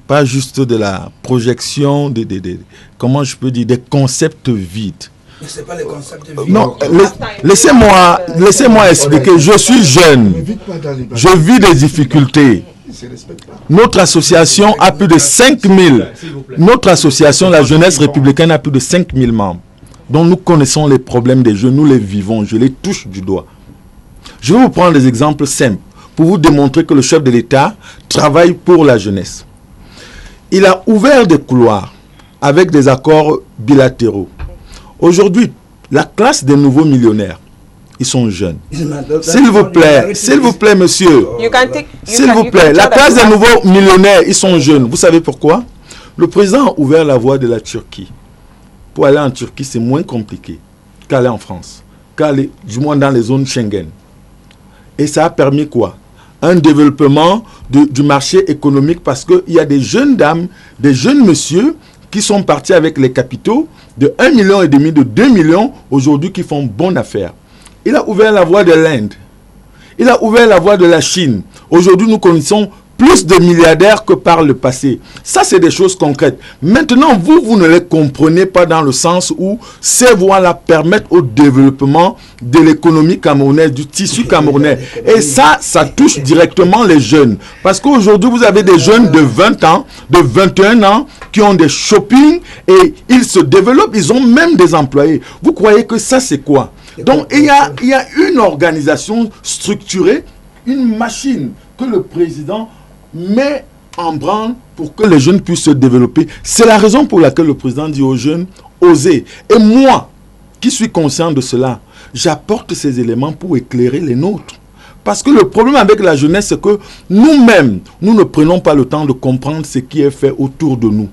Pas juste de la projection, comment je peux dire, des concepts vides. Mais c'est pas les concepts de vie. Non, laissez-moi expliquer. Je suis jeune. Je vis des difficultés. Notre association a plus de 5000. Notre association, la jeunesse républicaine, a plus de 5000 membres. Donc nous connaissons les problèmes des jeunes, nous les vivons, je les touche du doigt. Je vais vous prendre des exemples simples pour vous démontrer que le chef de l'État travaille pour la jeunesse. Il a ouvert des couloirs avec des accords bilatéraux. Aujourd'hui, la classe des nouveaux millionnaires, ils sont jeunes. S'il vous plaît, monsieur. S'il vous plaît, la classe des nouveaux millionnaires, ils sont jeunes. Vous savez pourquoi? Le président a ouvert la voie de la Turquie. Pour aller en Turquie, c'est moins compliqué qu'aller en France, qu'aller du moins dans les zones Schengen. Et ça a permis quoi? Un développement du marché économique parce qu'il y a des jeunes dames, des jeunes messieurs qui sont partis avec les capitaux de 1,5 million, de 2 millions aujourd'hui qui font bonne affaire. Il a ouvert la voie de l'Inde. Il a ouvert la voie de la Chine. Aujourd'hui, nous connaissons plus de milliardaires que par le passé. Ça, c'est des choses concrètes. Maintenant, vous ne les comprenez pas dans le sens où ces voies-là permettent au développement de l'économie camerounaise, du tissu camerounais. Et ça touche directement les jeunes. Parce qu'aujourd'hui, vous avez des jeunes de 20 ans, de 21 ans, qui ont des shoppings et ils se développent. Ils ont même des employés. Vous croyez que ça, c'est quoi? Donc, il y a une organisation structurée, une machine que le président met en branle pour que les jeunes puissent se développer. C'est la raison pour laquelle le président dit aux jeunes, osez. Et moi, qui suis conscient de cela, j'apporte ces éléments pour éclairer les nôtres. Parce que le problème avec la jeunesse, c'est que nous-mêmes, nous ne prenons pas le temps de comprendre ce qui est fait autour de nous.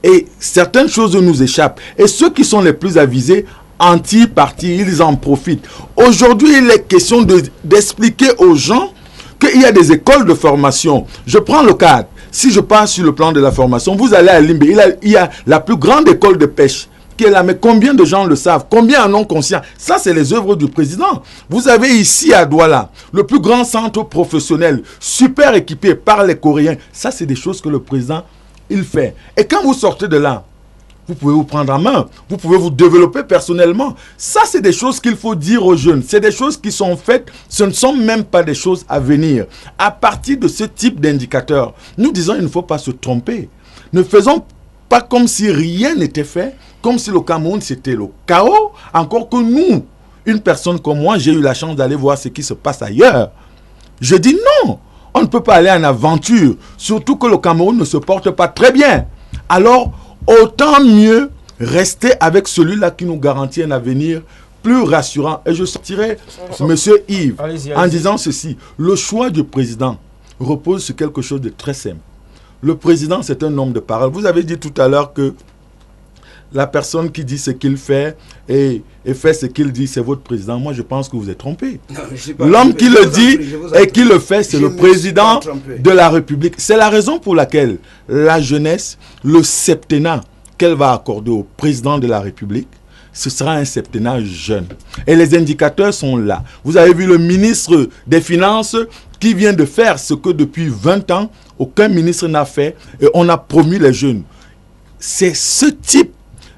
Et certaines choses nous échappent. Et ceux qui sont les plus avisés, anti-parti, ils en profitent. Aujourd'hui, il est question d'expliquer aux gens qu'il y a des écoles de formation. Je prends le cadre. Si je passe sur le plan de la formation, vous allez à Limbe, il y a la plus grande école de pêche qui est là. Mais combien de gens le savent? Combien en ont conscience? Ça, c'est les œuvres du président. Vous avez ici à Douala le plus grand centre professionnel, super équipé par les Coréens. Ça, c'est des choses que le président, il fait. Et quand vous sortez de là, vous pouvez vous prendre en main, vous pouvez vous développer personnellement. Ça, c'est des choses qu'il faut dire aux jeunes. C'est des choses qui sont faites, ce ne sont même pas des choses à venir. À partir de ce type d'indicateurs, nous disons il ne faut pas se tromper. Ne faisons pas comme si rien n'était fait, comme si le Cameroun c'était le chaos, encore que nous, une personne comme moi, j'ai eu la chance d'aller voir ce qui se passe ailleurs. Je dis non, on ne peut pas aller en aventure, surtout que le Cameroun ne se porte pas très bien. Alors, autant mieux rester avec celui-là qui nous garantit un avenir plus rassurant. Et je sortirai monsieur Yves en disant ceci. Le choix du président repose sur quelque chose de très simple. Le président, c'est un homme de parole. Vous avez dit tout à l'heure que la personne qui dit ce qu'il fait et fait ce qu'il dit, c'est votre président. Moi, je pense que vous êtes trompé. L'homme qui le dit et qui le fait, c'est le président de la République. C'est la raison pour laquelle la jeunesse, le septennat, qu'elle va accorder au président de la République, ce sera un septennat jeune. Et les indicateurs sont là. Vous avez vu le ministre des Finances qui vient de faire ce que depuis 20 ans, aucun ministre n'a fait. Et on a promu les jeunes. C'est ce type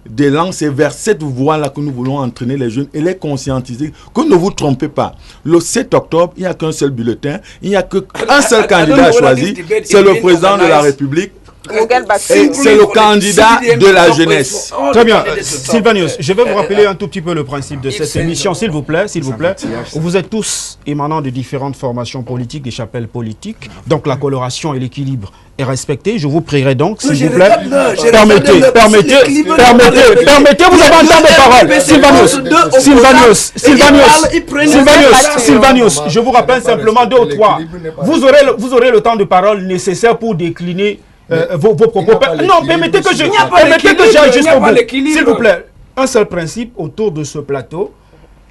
d'élan, c'est vers cette voie-là que nous voulons entraîner les jeunes et les conscientiser. Que ne vous trompez pas. Le 7 octobre, il n'y a qu'un seul bulletin. Il n'y a qu'un seul candidat choisi. C'est le président de la République. Et c'est le candidat de la jeunesse. Très bien. Sylvanus, je vais vous rappeler un tout petit peu le principe de cette émission, s'il vous plaît. Vous êtes tous émanants de différentes formations politiques, des chapelles politiques. Donc la coloration et l'équilibre est respecté. Je vous prierai donc, s'il vous plaît, permettez, vous avez un temps de parole. Sylvanus, je vous rappelle simplement 2 ou 3. Vous aurez le temps de parole nécessaire pour décliner vos propos. Non, permettez que j'aille jusqu'au bout. S'il vous plaît, un seul principe autour de ce plateau.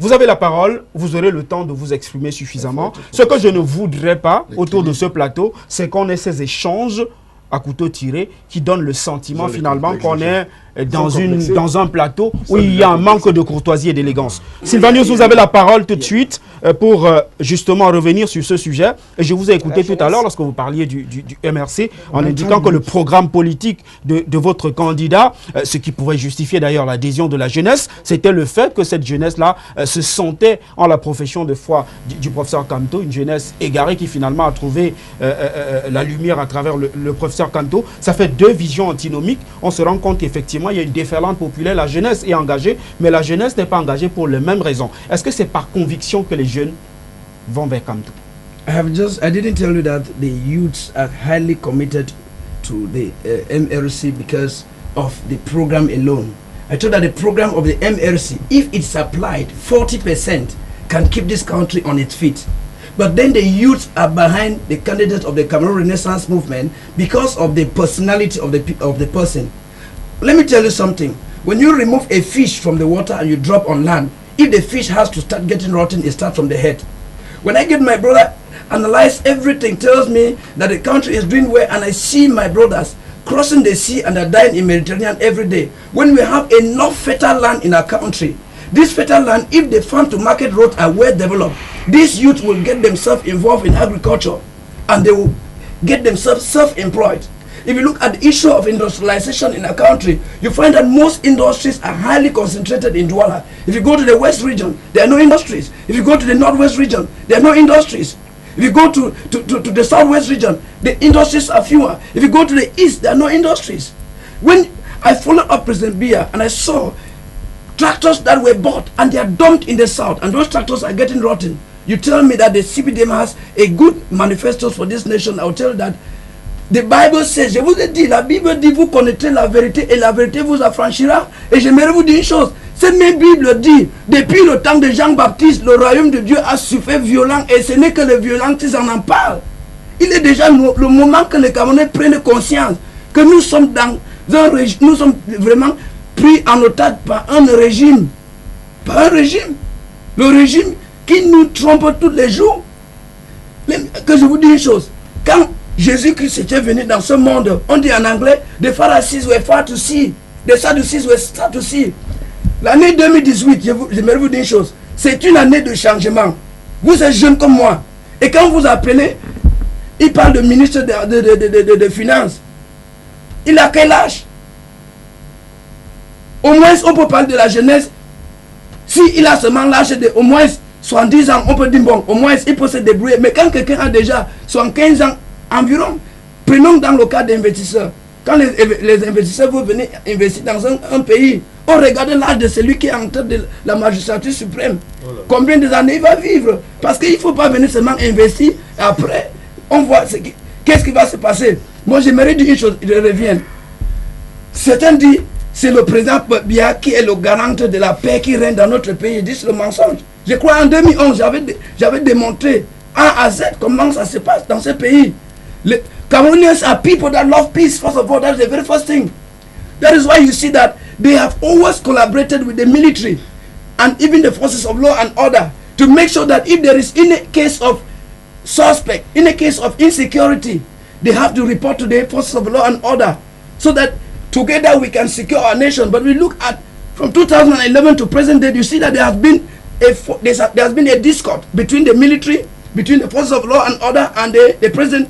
Vous avez la parole, vous aurez le temps de vous exprimer suffisamment. Ce que je ne voudrais pas autour de ce plateau, c'est qu'on ait ces échanges à couteau tiré qui donnent le sentiment finalement qu'on est dans un plateau où il y a un manque de courtoisie et d'élégance. Sylvanus, vous avez la parole tout de suite pour justement revenir sur ce sujet. Et je vous ai écouté tout à l'heure lorsque vous parliez du MRC en indiquant que le programme politique de votre candidat, ce qui pourrait justifier d'ailleurs l'adhésion de la jeunesse, c'était le fait que cette jeunesse-là se sentait en la profession de foi du professeur Kanto, une jeunesse égarée qui finalement a trouvé la lumière à travers le professeur Kanto. Ça fait 2 visions antinomiques. On se rend compte qu'effectivement, il y a une déferlante populaire. La jeunesse est engagée, mais la jeunesse n'est pas engagée pour les mêmes raisons. Est-ce que c'est par conviction que les jeunes vont vers Kanto? I didn't tell you that the youths are highly committed to the MRC because of the program alone. I told that the program of the MRC, if it's applied, 40% can keep this country on its feet. But then the youth are behind the candidate of the Cameroon Renaissance movement because of the personality of the person. Let me tell you something. When you remove a fish from the water and you drop on land, if the fish has to start getting rotten, it starts from the head. When I get my brother, analyze everything, tells me that the country is doing well, and I see my brothers crossing the sea and are dying in Mediterranean every day. When we have enough fertile land in our country, this fertile land, if the farm to market roads are well developed, these youth will get themselves involved in agriculture and they will get themselves self-employed. If you look at the issue of industrialization in our country, you find that most industries are highly concentrated in Douala. If you go to the west region, there are no industries. If you go to the northwest region, there are no industries. If you go to the southwest region, the industries are fewer. If you go to the east, there are no industries. When I followed up President Biya and I saw tractors that were bought and they are dumped in the south, and those tractors are getting rotten, you tell me that the CPDM has a good manifesto for this nation. I will tell you that the Bible says, je vous ai dit, la Bible dit, vous connaîtrez la vérité et la vérité vous affranchira. Et j'aimerais vous dire une chose, cette même Bible dit, depuis le temps de Jean-Baptiste, le royaume de Dieu a souffert violent, et ce n'est que les violents qui en parlent. Il est déjà le moment que les Camerounais prennent conscience que nous sommes dans un régime, nous sommes vraiment pris en otage par un régime. Par un régime. Le régime qui nous trompe tous les jours. Que je vous dis une chose, quand Jésus-Christ était venu dans ce monde, on dit en anglais, the Pharisees were far to see, the Sadducees were far to see. L'année 2018, j'aimerais vous dire une chose, c'est une année de changement. Vous êtes jeune comme moi, et quand vous appelez, il parle de ministre de Finances. Il a quel âge? Au moins, on peut parler de la jeunesse. S'il a seulement l'âge de au moins 70 ans, on peut dire, bon, au moins, il peut se débrouiller. Mais quand quelqu'un a déjà 75 ans environ, prenons dans le cas d'investisseurs. Quand les investisseurs vont venir investir dans un pays, on regarde l'âge de celui qui est en tête de la magistrature suprême. Voilà. Combien d'années il va vivre? Parce qu'il ne faut pas venir seulement investir, et après, on voit qu'est-ce qui va se passer. Moi, j'aimerais dire une chose, je reviens. Certains disent, c'est le président Biya qui est le garant de la paix qui règne dans notre pays. Ils disent le mensonge. Je crois en 2011, j'avais démontré A à Z comment ça se passe dans ce pays. Les Cameroonians are people that love peace. First of all, that's the very first thing. That is why you see that they have always collaborated with the military and even the forces of law and order to make sure that if there is any case of suspect, in a case of insecurity, they have to report to the forces of law and order so that together we can secure our nation. But we look at from 2011 to present day, you see that there has been a discord between the military, between the forces of law and order, and the president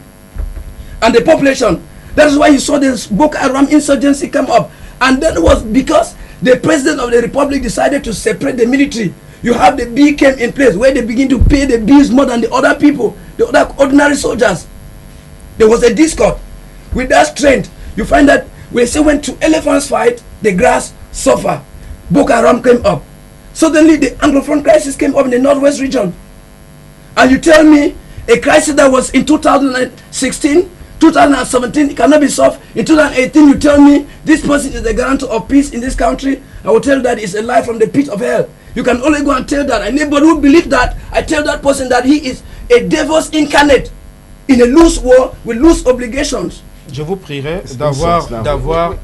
and the population. That is why you saw this Boko Haram insurgency come up. And that was because the president of the republic decided to separate the military. You have the B came in place where they begin to pay the Bs more than the other people, the other ordinary soldiers. There was a discord. With that strength, you find that when two elephants fight, the grass suffer. Boko Haram came up. Suddenly the Anglophone crisis came up in the northwest region. And you tell me a crisis that was in 2016, 2017 cannot be solved. In 2018 you tell me this person is the guarantor of peace in this country. I will tell that it's a lie from the pit of hell. You can only go and tell that. And anybody who believes that, I tell that person that he is a devil's incarnate in a loose war with loose obligations. Je vous prierai d'avoir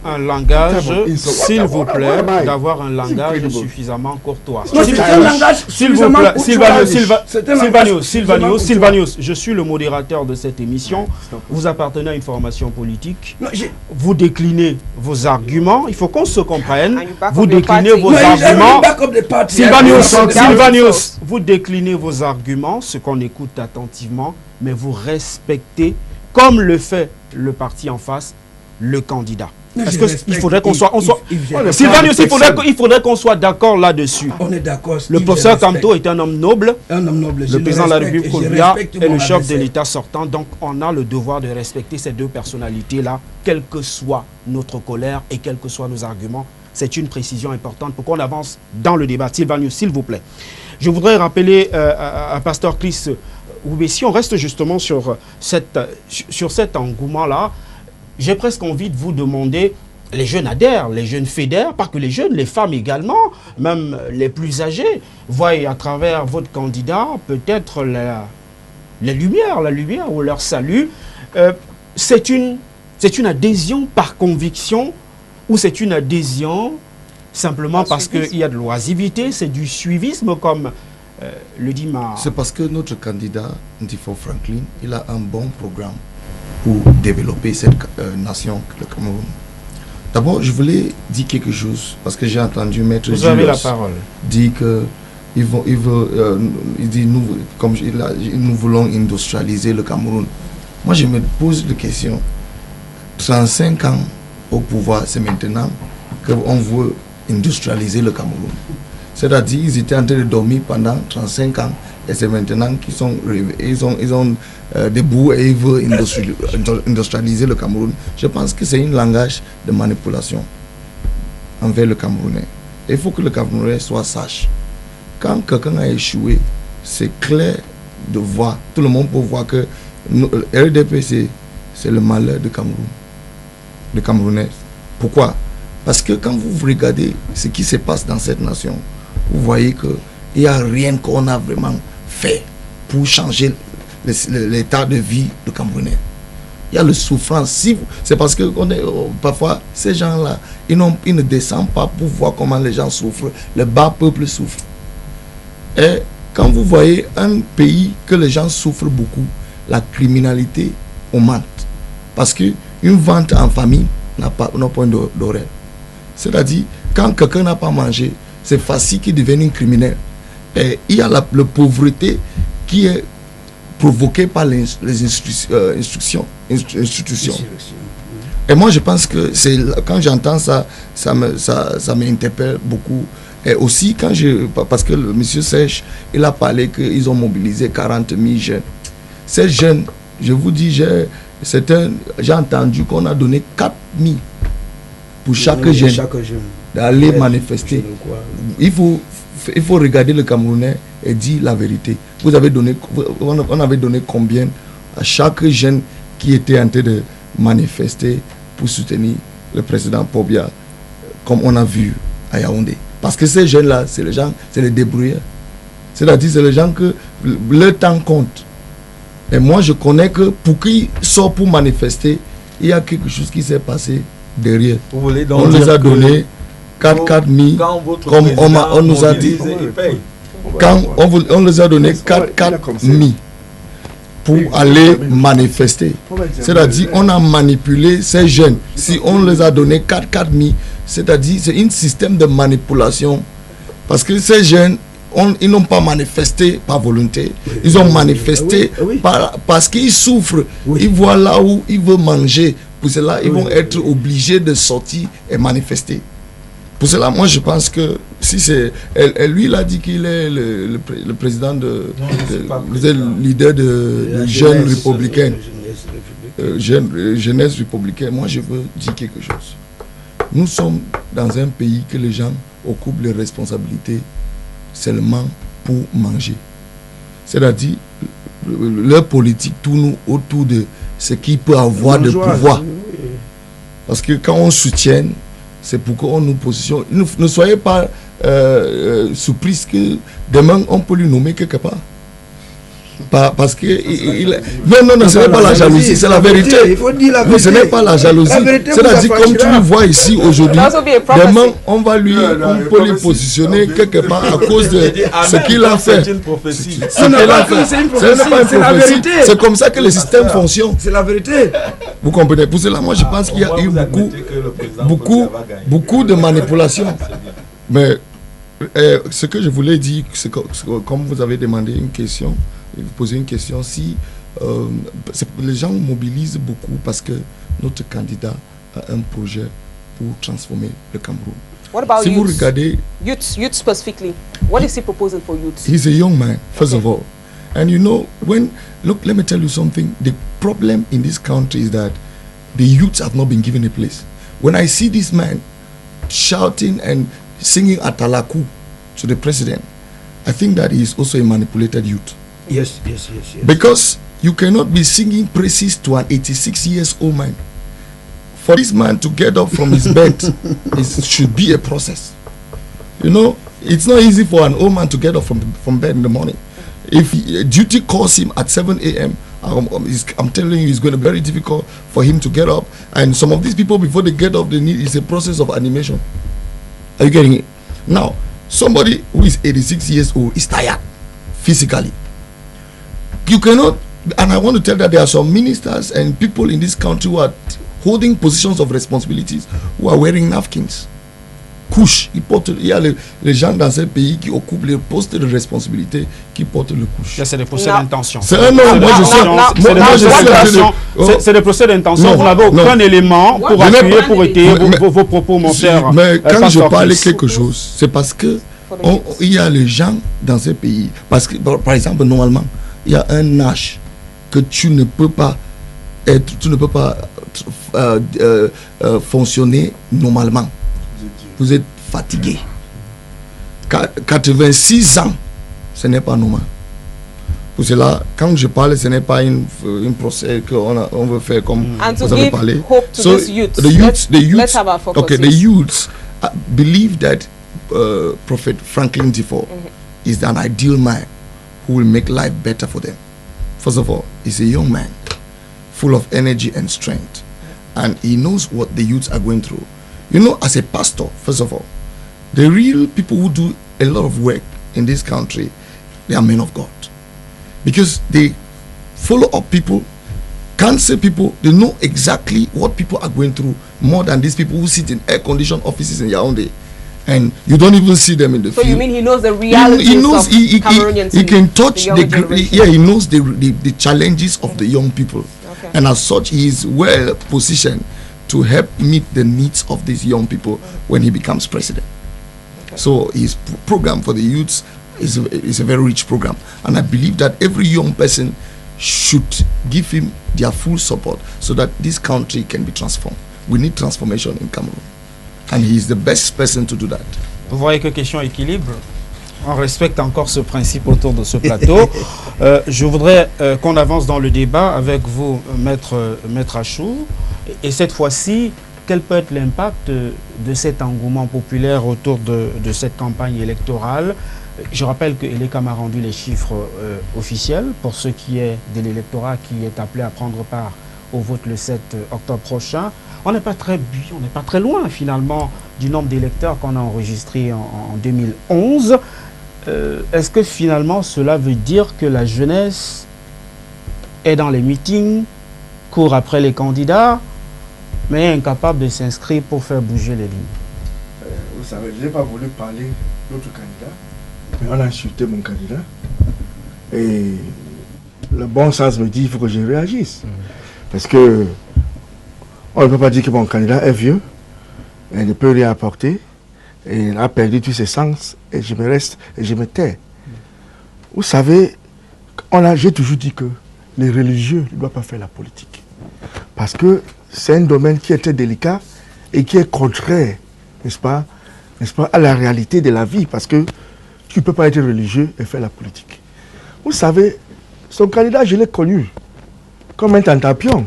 un langage, s'il vous plaît, d'avoir un langage suffisamment courtois. Sylvanus, je suis le modérateur de cette émission. Vous appartenez à une formation politique. Vous déclinez vos arguments. Il faut qu'on se comprenne. Vous déclinez vos arguments. Sylvanus, vous déclinez vos arguments, ce qu'on écoute attentivement, mais vous respectez, comme le fait le parti en face, le candidat. Est-ce qu'il faudrait qu'on soit... Sylvanus, il faudrait qu'on soit d'accord là-dessus. On est d'accord. Le professeur Kamto est un homme noble. Le président de la République Kourbia est le chef de l'État sortant. Donc on a le devoir de respecter ces deux personnalités-là, quelle que soit notre colère et quels que soient nos arguments. C'est une précision importante pour qu'on avance dans le débat. Sylvanus, s'il vous plaît. Je voudrais rappeler à Pasteur Chris Oubessi, on reste justement sur cet engouement-là. J'ai presque envie de vous demander, les jeunes adhèrent, les jeunes fédèrent, pas que les jeunes, les femmes également, même les plus âgés, voient à travers votre candidat peut-être la lumière ou leur salut. C'est une adhésion par conviction ou c'est une adhésion simplement parce qu'il y a de l'oisivité, c'est du suivisme comme... le dit ma... C'est parce que notre candidat, Ntifo Franklin, il a un bon programme pour développer cette nation, le Cameroun. D'abord, je voulais dire quelque chose, parce que j'ai entendu Maître Vous avez la parole. Dire que il dit nous voulons industrialiser le Cameroun. Moi, je me pose la question. 35 ans au pouvoir, c'est maintenant qu'on veut industrialiser le Cameroun. C'est-à-dire qu'ils étaient en train de dormir pendant 35 ans et c'est maintenant qu'ils sont ils ont debout et ils veulent industrialiser le Cameroun. Je pense que c'est un langage de manipulation envers le Camerounais. Il faut que le Camerounais soit sage. Quand quelqu'un a échoué, c'est clair de voir. Tout le monde peut voir que le RDP, c'est le malheur du Cameroun, des Camerounais. Pourquoi? Parce que quand vous regardez ce qui se passe dans cette nation, vous voyez qu'il n'y a rien qu'on a vraiment fait pour changer l'état de vie du Camerounais. Il y a le souffrance. C'est parce que parfois, ces gens-là, ils ne descendent pas pour voir comment les gens souffrent. Le bas peuple souffre. Et quand vous voyez un pays que les gens souffrent beaucoup, la criminalité augmente. Parce qu'une vente en famille n'a pas d'horaire. C'est-à-dire, quand quelqu'un n'a pas mangé, c'est facile qu'il devienne un criminel. Et il y a la pauvreté qui est provoquée par les institutions. Et moi, je pense que quand j'entends ça, ça m'interpelle beaucoup. Et aussi, parce que le monsieur Sèche, il a parlé qu'ils ont mobilisé 40 000 jeunes. Ces jeunes, je vous dis, j'ai entendu qu'on a donné 4 000 pour chaque jeune d'aller manifester. Il faut regarder le Camerounais et dire la vérité. On avait donné combien à chaque jeune qui était en train de manifester pour soutenir le président Pobia, comme on a vu à Yaoundé. Parce que ces jeunes-là, c'est les débrouillards. C'est-à-dire, c'est les gens que le temps compte. Et moi, je connais que pour qu'ils sortent pour manifester, il y a quelque chose qui s'est passé derrière. Vous voulez on les a donné 4 000, comme on nous a dit. Quand on les a donné 4 000. pour aller manifester. C'est-à-dire, on a manipulé ces jeunes. Si on les a donné 4 000, c'est-à-dire, c'est un système de manipulation. Parce que ces jeunes, ils n'ont pas manifesté par volonté. Ils ont manifesté parce qu'ils souffrent. Ils voient là où ils veulent manger. Pour cela, ils vont être obligés de sortir et manifester. Pour cela, moi, je pense que si c'est... Lui, il a dit qu'il est le président le leader de jeunes républicains. Jeunesse républicaine. Moi, je veux dire quelque chose. Nous sommes dans un pays que les gens occupent les responsabilités seulement pour manger. C'est-à-dire, leur politique tourne autour de ce qui peut avoir de pouvoir. Parce que quand on soutient, c'est pour qu'on nous positionne. Ne soyez pas surpris que demain on peut lui nommer quelque part. Parce que non, ce n'est pas la jalousie, c'est la vérité. Il faut dire la vérité. Mais ce n'est pas la jalousie. C'est-à-dire, comme tu le vois ici aujourd'hui, demain on va lui, on peut lui positionner quelque part à cause de ce qu'il a fait. C'est une prophétie. Ce qu'il a fait. Ce n'est pas une prophétie. C'est comme ça que le système fonctionne. C'est la vérité. Vous comprenez? Pour cela, moi je pense qu'il y a eu beaucoup de manipulations. Mais ce que je voulais dire, c'est que, comme vous avez demandé une question, vous posez une question, si les gens mobilisent beaucoup parce que notre candidat a un projet pour transformer le Cameroun. What about si vous regardez, youth specifically, what is he proposing for youth? He's a young man, first of all. And you know, look, let me tell you something. The problem in this country is that the youths have not been given a place. When I see this man shouting and singing Atalaku to the president, I think that he is also a manipulated youth. Yes. Because you cannot be singing praises to an 86-year-old man. For this man to get up from his bed, it should be a process. You know, it's not easy for an old man to get up from bed in the morning. If duty calls him at 7 a.m., I'm telling you, it's going to be very difficult for him to get up. And some of these people, before they get up, it's a process of animation. Are you getting it? Now, somebody who is 86 years old is tired physically. You cannot, and I want to tell that there are some ministers and people in this country who are holding positions of responsibilities who are wearing napkins. Couche, il y a les gens dans ce pays qui occupent les postes de responsabilité qui portent le couche. C'est des procès d'intention. C'est un nom, moi je c'est des procès d'intention. Vous n'avez aucun élément pour appuyer, pour étayer vos propos, mon cher. Mais quand je parle quelque chose, c'est parce que il y a les gens dans ce pays. Parce que, par exemple, normalement, il y a un âge que tu ne peux pas être, tu ne peux pas fonctionner normalement. Vous êtes fatigué. 86 ans, ce n'est pas normal. Pour cela, quand je parle, ce n'est pas une procès qu'on veut faire comme vous avez parlé. So the youths believe that Prophet Franklin D4 is an ideal man who will make life better for them. First of all, he's a young man, full of energy and strength, and he knows what the youths are going through. You know, as a pastor, first of all, the real people who do a lot of work in this country, they are men of God. Because they follow up people, counsel people, they know exactly what people are going through more than these people who sit in air-conditioned offices in Yaoundé. And you don't even see them in the field. So you mean he knows the realities of Cameroonians? He can touch he knows the challenges of the young people. Okay. And as such, he is well positioned to help meet the needs of these young people when he becomes president. Okay. So his program for the youths is a very rich program. And I believe that every young person should give him their full support so that this country can be transformed. We need transformation in Cameroon. And he is the best person to do that. Vous voyez que question équilibre. On respecte encore ce principe autour de ce plateau. Je voudrais qu'on avance dans le débat avec vous, Maître Achou. Et cette fois-ci, quel peut être l'impact de cet engouement populaire autour de cette campagne électorale? Je rappelle que l'ECAM a rendu les chiffres officiels pour ce qui est de l'électorat qui est appelé à prendre part au vote le 7 octobre prochain. On n'est pas très loin finalement du nombre d'électeurs qu'on a enregistré en 2011. Est-ce que finalement cela veut dire que la jeunesse est dans les meetings, court après les candidats, mais est incapable de s'inscrire pour faire bouger les lignes. Vous savez, je n'ai pas voulu parler d'autres candidats, mais on a insulté mon candidat. Et le bon sens me dit qu'il faut que je réagisse. Parce que on ne peut pas dire que mon candidat est vieux, il ne peut rien apporter, et il a perdu tous ses sens, et je me reste, et je me tais. Vous savez, j'ai toujours dit que les religieux ne doivent pas faire la politique. Parce que c'est un domaine qui est très délicat et qui est contraire, n'est-ce pas, à la réalité de la vie. Parce que tu ne peux pas être religieux et faire la politique. Vous savez, son candidat, je l'ai connu comme un tantapion.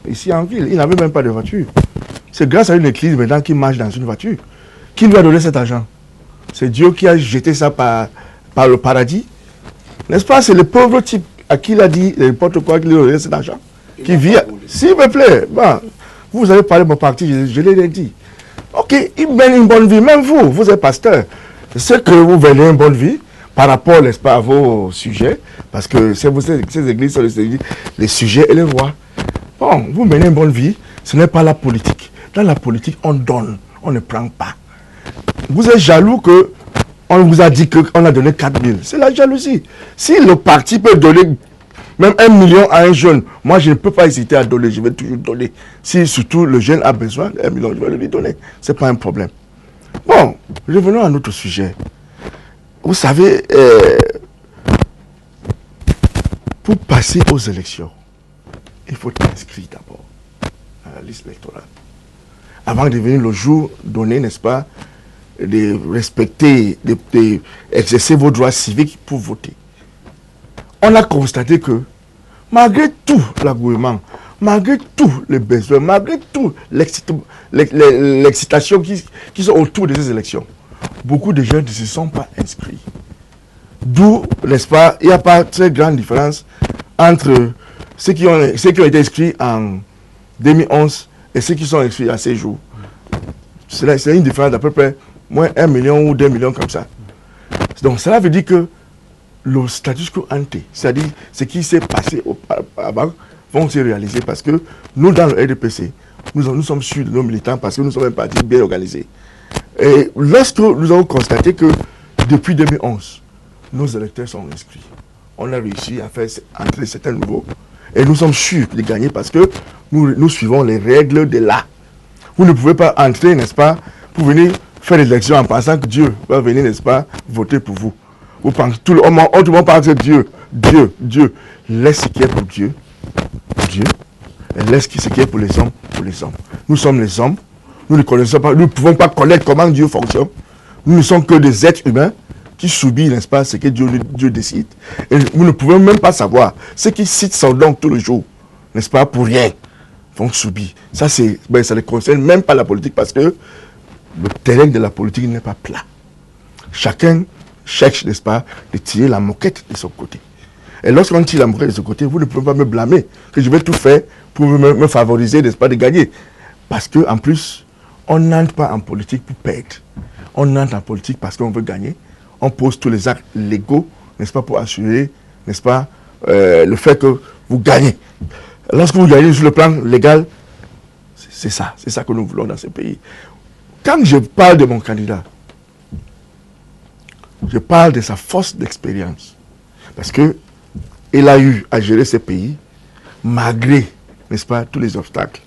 Ici en ville, il n'avait même pas de voiture. C'est grâce à une église maintenant qu'il marche dans une voiture. Qui lui a donné cet argent? C'est Dieu qui a jeté ça par le paradis. N'est-ce pas? C'est le pauvre type à qui il a dit n'importe quoi qu'il lui a donné cet argent. Qui vit. S'il me plaît, bon, vous avez parlé de mon parti, je l'ai dit. Ok, il mène une bonne vie. Même vous êtes pasteur. C'est que vous menez une bonne vie par rapport, n'est-ce pas, à vos sujets. Parce que ces églises sont les sujets et les rois. Bon, vous menez une bonne vie. Ce n'est pas la politique. Dans la politique, on donne, on ne prend pas. Vous êtes jaloux que on vous a dit qu'on a donné 4 000. C'est la jalousie. Si le parti peut donner même 1 million à un jeune, moi je ne peux pas hésiter à donner, je vais toujours donner. Si surtout le jeune a besoin d'1 million, je vais lui donner. Ce n'est pas un problème. Bon, revenons à notre sujet. Vous savez, pour passer aux élections, il faut t'inscrire d'abord à la liste électorale. Avant de venir le jour donné, n'est-ce pas, de respecter, d'exercer vos droits civiques pour voter. On a constaté que, malgré tout l'engouement, malgré tous les besoins, malgré toute l'excitation qui sont autour de ces élections, beaucoup de jeunes ne se sont pas inscrits. D'où, n'est-ce pas, il n'y a pas très grande différence entre ceux qui ont été inscrits en 2011 et ceux qui sont inscrits à ces jours. C'est une différence d'à peu près moins 1 million ou 2 millions comme ça. Donc cela veut dire que le status quo ante, c'est-à-dire ce qui s'est passé avant, vont se réaliser parce que nous, dans le RDPC, nous sommes sûrs de nos militants parce que nous sommes un parti bien organisé. Et lorsque nous avons constaté que depuis 2011, nos électeurs sont inscrits, on a réussi à faire entrer certains nouveaux et nous sommes sûrs de gagner parce que nous suivons les règles de l'art. Vous ne pouvez pas entrer, n'est-ce pas, pour venir faire des élections en pensant que Dieu va venir, n'est-ce pas, voter pour vous. Vous pensez, tout le monde parle de Dieu. Dieu. Laisse ce qui est pour Dieu. Et laisse ce qui est pour les hommes. Nous sommes les hommes. Nous ne connaissons pas, nous ne pouvons pas connaître comment Dieu fonctionne. Nous ne sommes que des êtres humains qui subissent, n'est-ce pas, ce que Dieu décide. Et nous ne pouvons même pas savoir. Ceux qui citent son nom tous les jours, n'est-ce pas, pour rien, vont subir. Ça, ça ne concerne même pas la politique parce que le terrain de la politique n'est pas plat. Chacun cherche, n'est-ce pas, de tirer la moquette de son côté. Et lorsqu'on tire la moquette de son côté, vous ne pouvez pas me blâmer que je vais tout faire pour me favoriser, n'est-ce pas, de gagner. Parce qu'en plus, on n'entre pas en politique pour perdre. On entre en politique parce qu'on veut gagner. On pose tous les actes légaux, n'est-ce pas, pour assurer, n'est-ce pas, le fait que vous gagnez. Lorsque vous gagnez sur le plan légal, c'est ça que nous voulons dans ce pays. Quand je parle de mon candidat, je parle de sa force d'expérience. Parce qu'il a eu à gérer ce pays, malgré, n'est-ce pas, tous les obstacles,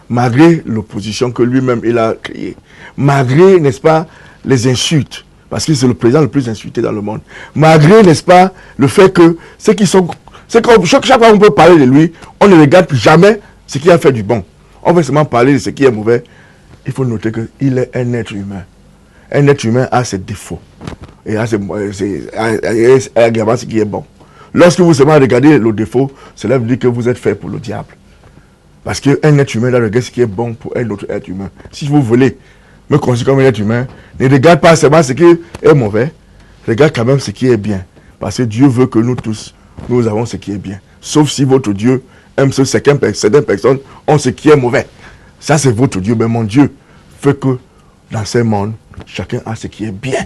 malgré l'opposition que lui-même il a créée, malgré, n'est-ce pas, les insultes, parce que c'est le président le plus insulté dans le monde, malgré, n'est-ce pas, le fait que ceux qui sont... Chaque fois qu'on peut parler de lui, on ne regarde jamais ce qui a fait du bon. On veut seulement parler de ce qui est mauvais. Il faut noter qu'il est un être humain. Un être humain a ses défauts. Et a également ce qui est bon. Lorsque vous seulement regardez le défaut, cela veut dire que vous êtes fait pour le diable. Parce qu'un être humain doit regarder ce qui est bon pour un autre être humain. Si vous voulez me considérer comme un être humain, ne regarde pas seulement ce qui est mauvais, regarde quand même ce qui est bien. Parce que Dieu veut que nous tous, nous avons ce qui est bien. Sauf si votre Dieu aime ce certaines personnes ont ce qui est mauvais. Ça, c'est votre Dieu. Mais mon Dieu fait que dans ce monde, chacun a ce qui est bien.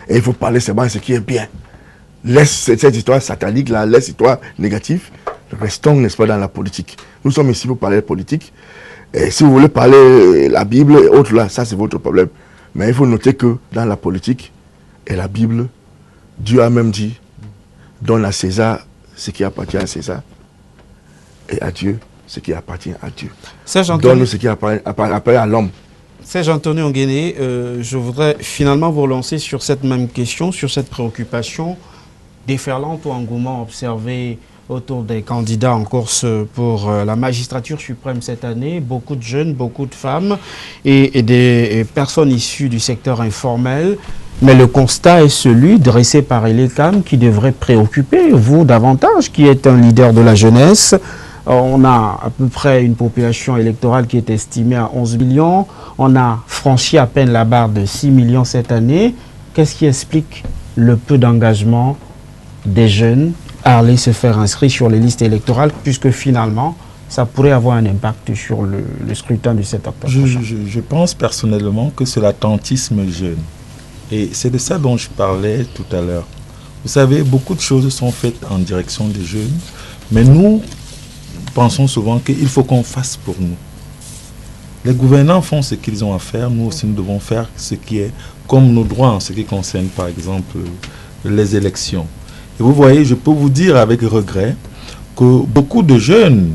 Et il faut parler seulement de ce qui est bien. Laisse cette histoire satanique là, laisse cette histoire négative. restons, n'est-ce pas, dans la politique. Nous sommes ici pour parler politique. Et si vous voulez parler la Bible et autres là, ça c'est votre problème. Mais il faut noter que dans la politique et la Bible, Dieu a même dit, donne à César ce qui appartient à César et à Dieu ce qui appartient à Dieu. Donne ce qui appartient à l'homme. Serge Anthony Onguéné, je voudrais finalement vous relancer sur cette même question, sur cette préoccupation déferlante ou engouement observé autour des candidats en course pour la magistrature suprême cette année. Beaucoup de jeunes, beaucoup de femmes et des personnes issues du secteur informel. Mais le constat est celui dressé par Elecam qui devrait préoccuper vous davantage, qui est un leader de la jeunesse. On a à peu près une population électorale qui est estimée à 11 millions. On a franchi à peine la barre de 6 millions cette année. Qu'est-ce qui explique le peu d'engagement des jeunes à aller se faire inscrire sur les listes électorales, puisque finalement, ça pourrait avoir un impact sur le scrutin du 7 octobre prochain? Je pense personnellement que c'est l'attentisme jeune. Et c'est de ça dont je parlais tout à l'heure. Vous savez, beaucoup de choses sont faites en direction des jeunes, mais nous pensons souvent qu'il faut qu'on fasse pour nous. Les gouvernants font ce qu'ils ont à faire, nous aussi nous devons faire ce qui est comme nos droits en ce qui concerne par exemple les élections. Et vous voyez, je peux vous dire avec regret que beaucoup de jeunes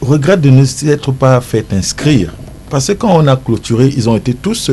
regrettent de ne s'être pas fait inscrire. Parce que quand on a clôturé, ils ont été tous